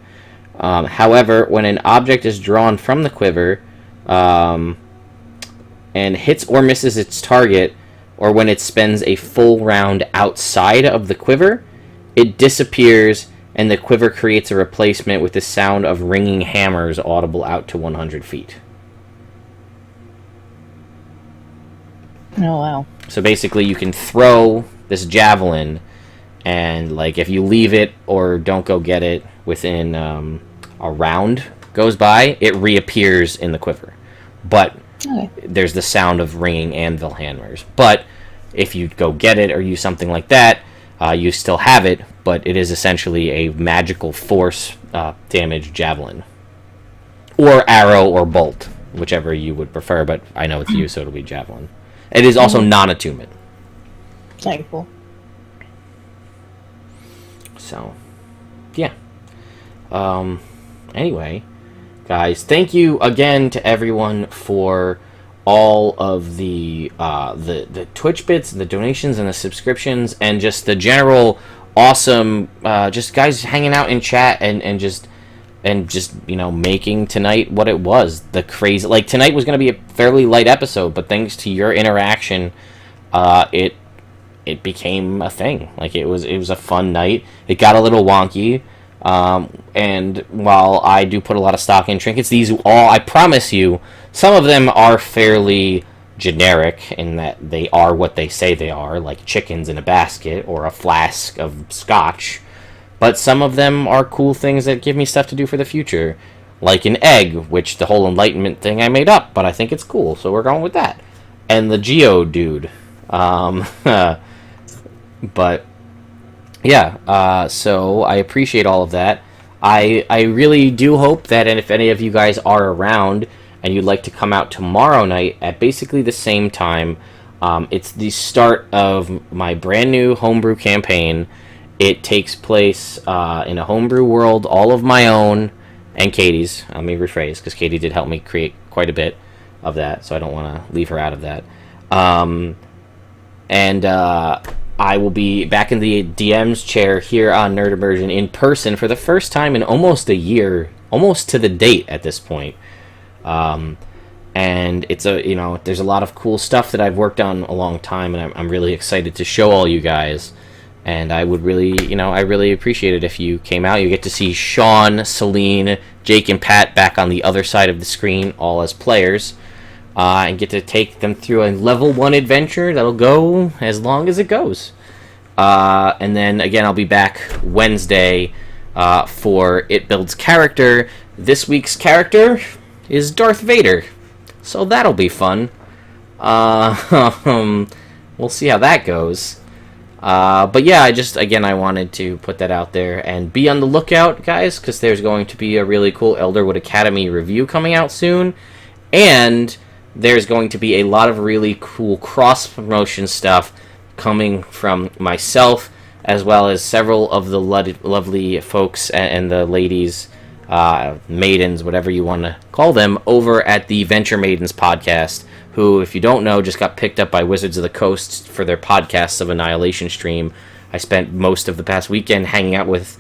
However, when an object is drawn from the quiver, and hits or misses its target, or when it spends a full round outside of the quiver, it disappears, and the quiver creates a replacement with the sound of ringing hammers audible out to 100 feet. Oh, wow. So basically, you can throw this javelin, and like if you leave it or don't go get it within a round goes by, it reappears in the quiver. But Okay. there's the sound of ringing anvil hammers. But if you go get it or use something like that, you still have it, but it is essentially a magical force damage javelin. Or arrow or bolt, whichever you would prefer, but I know it's you, so it'll be javelin. It is also non-attunement. Okay, cool. So, yeah. Anyway, guys, thank you again to everyone for all of the Twitch bits, the donations, and the subscriptions, and just the general awesome, just guys hanging out in chat and just you know, making tonight what it was. The crazy, like, tonight was going to be a fairly light episode, but thanks to your interaction, it became a thing. Like, it was a fun night. It got a little wonky. And while I do put a lot of stock in trinkets, these all, I promise you, some of them are fairly generic in that they are what they say they are, like chickens in a basket or a flask of scotch. But some of them are cool things that give me stuff to do for the future, like an egg, which the whole enlightenment thing I made up, but I think it's cool, so we're going with that. and the Geo dude. But yeah, so I appreciate all of that. I really do hope that, and if any of you guys are around and you'd like to come out tomorrow night at basically the same time, it's the start of my brand new homebrew campaign. It takes place in a homebrew world, all of my own and Katie's. Let me rephrase, because Katie did help me create quite a bit of that, so I don't want to leave her out of that. I will be back in the DM's chair here on Nerd Immersion in person for the first time in almost a year, almost to the date at this point. And it's there's a lot of cool stuff that I've worked on a long time, and I'm really excited to show all you guys. And I would really, I really appreciate it if you came out. You get to see Sean, Celine, Jake, and Pat back on the other side of the screen, all as players. And get to take them through a level 1 adventure that'll go as long as it goes. And then, again, I'll be back Wednesday for It Builds Character. This week's character is Darth Vader, so that'll be fun. We'll see how that goes. But yeah, I wanted to put that out there, and be on the lookout, guys, because there's going to be a really cool Elderwood Academy review coming out soon, and there's going to be a lot of really cool cross-promotion stuff coming from myself, as well as several of the lovely folks and the ladies, maidens, whatever you want to call them, over at the Venture Maidens podcast, who, if you don't know, just got picked up by Wizards of the Coast for their Podcasts of Annihilation stream. I spent most of the past weekend hanging out with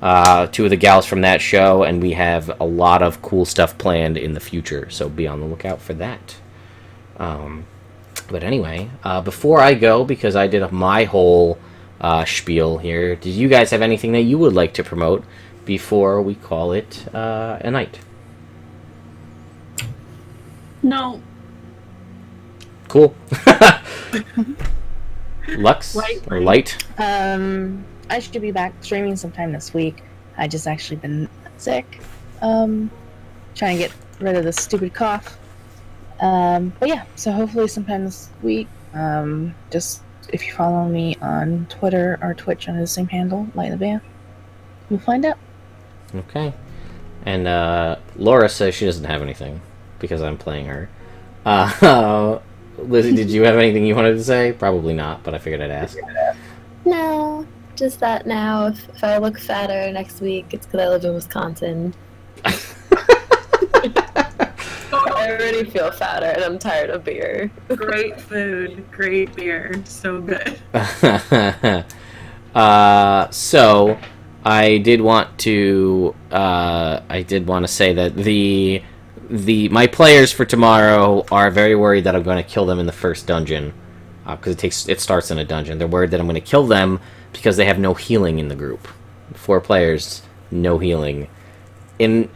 2 of the gals from that show, and we have a lot of cool stuff planned in the future, so be on the lookout for that. But anyway, before I go, because I did my whole spiel here, did you guys have anything that you would like to promote before we call it a night? No. Cool. Lux? Or Light? I should be back streaming sometime this week. I just actually been sick. Trying to get rid of this stupid cough. But yeah, so hopefully sometime this week. Just if you follow me on Twitter or Twitch under the same handle, Light the Band, you'll find out. Okay. And Laura says she doesn't have anything because I'm playing her. Lizzie, did you have anything you wanted to say? Probably not, but I figured I'd ask. No, just that now, if I look fatter next week, it's because I live in Wisconsin. I already feel fatter, and I'm tired of beer. Great food, great beer, so good. So I did want to say that my players for tomorrow are very worried that I'm going to kill them in the first dungeon, because it starts in a dungeon. They're worried that I'm going to kill them because they have no healing in the group. 4 players, no healing. And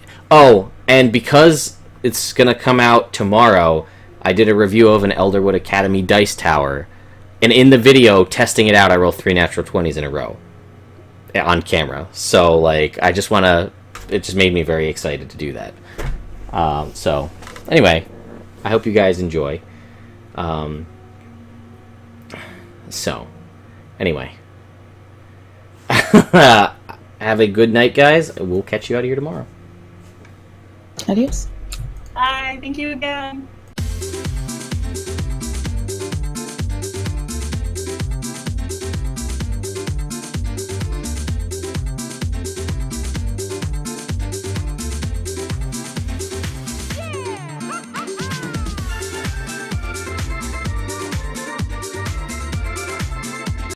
because it's going to come out tomorrow, I did a review of an Elderwood Academy dice tower, and in the video testing it out, I rolled 3 natural 20s in a row on camera. So it just made me very excited to do that. So anyway, I hope you guys enjoy. So anyway, have a good night, guys. We'll catch you out here tomorrow. Adios. Bye, thank you again.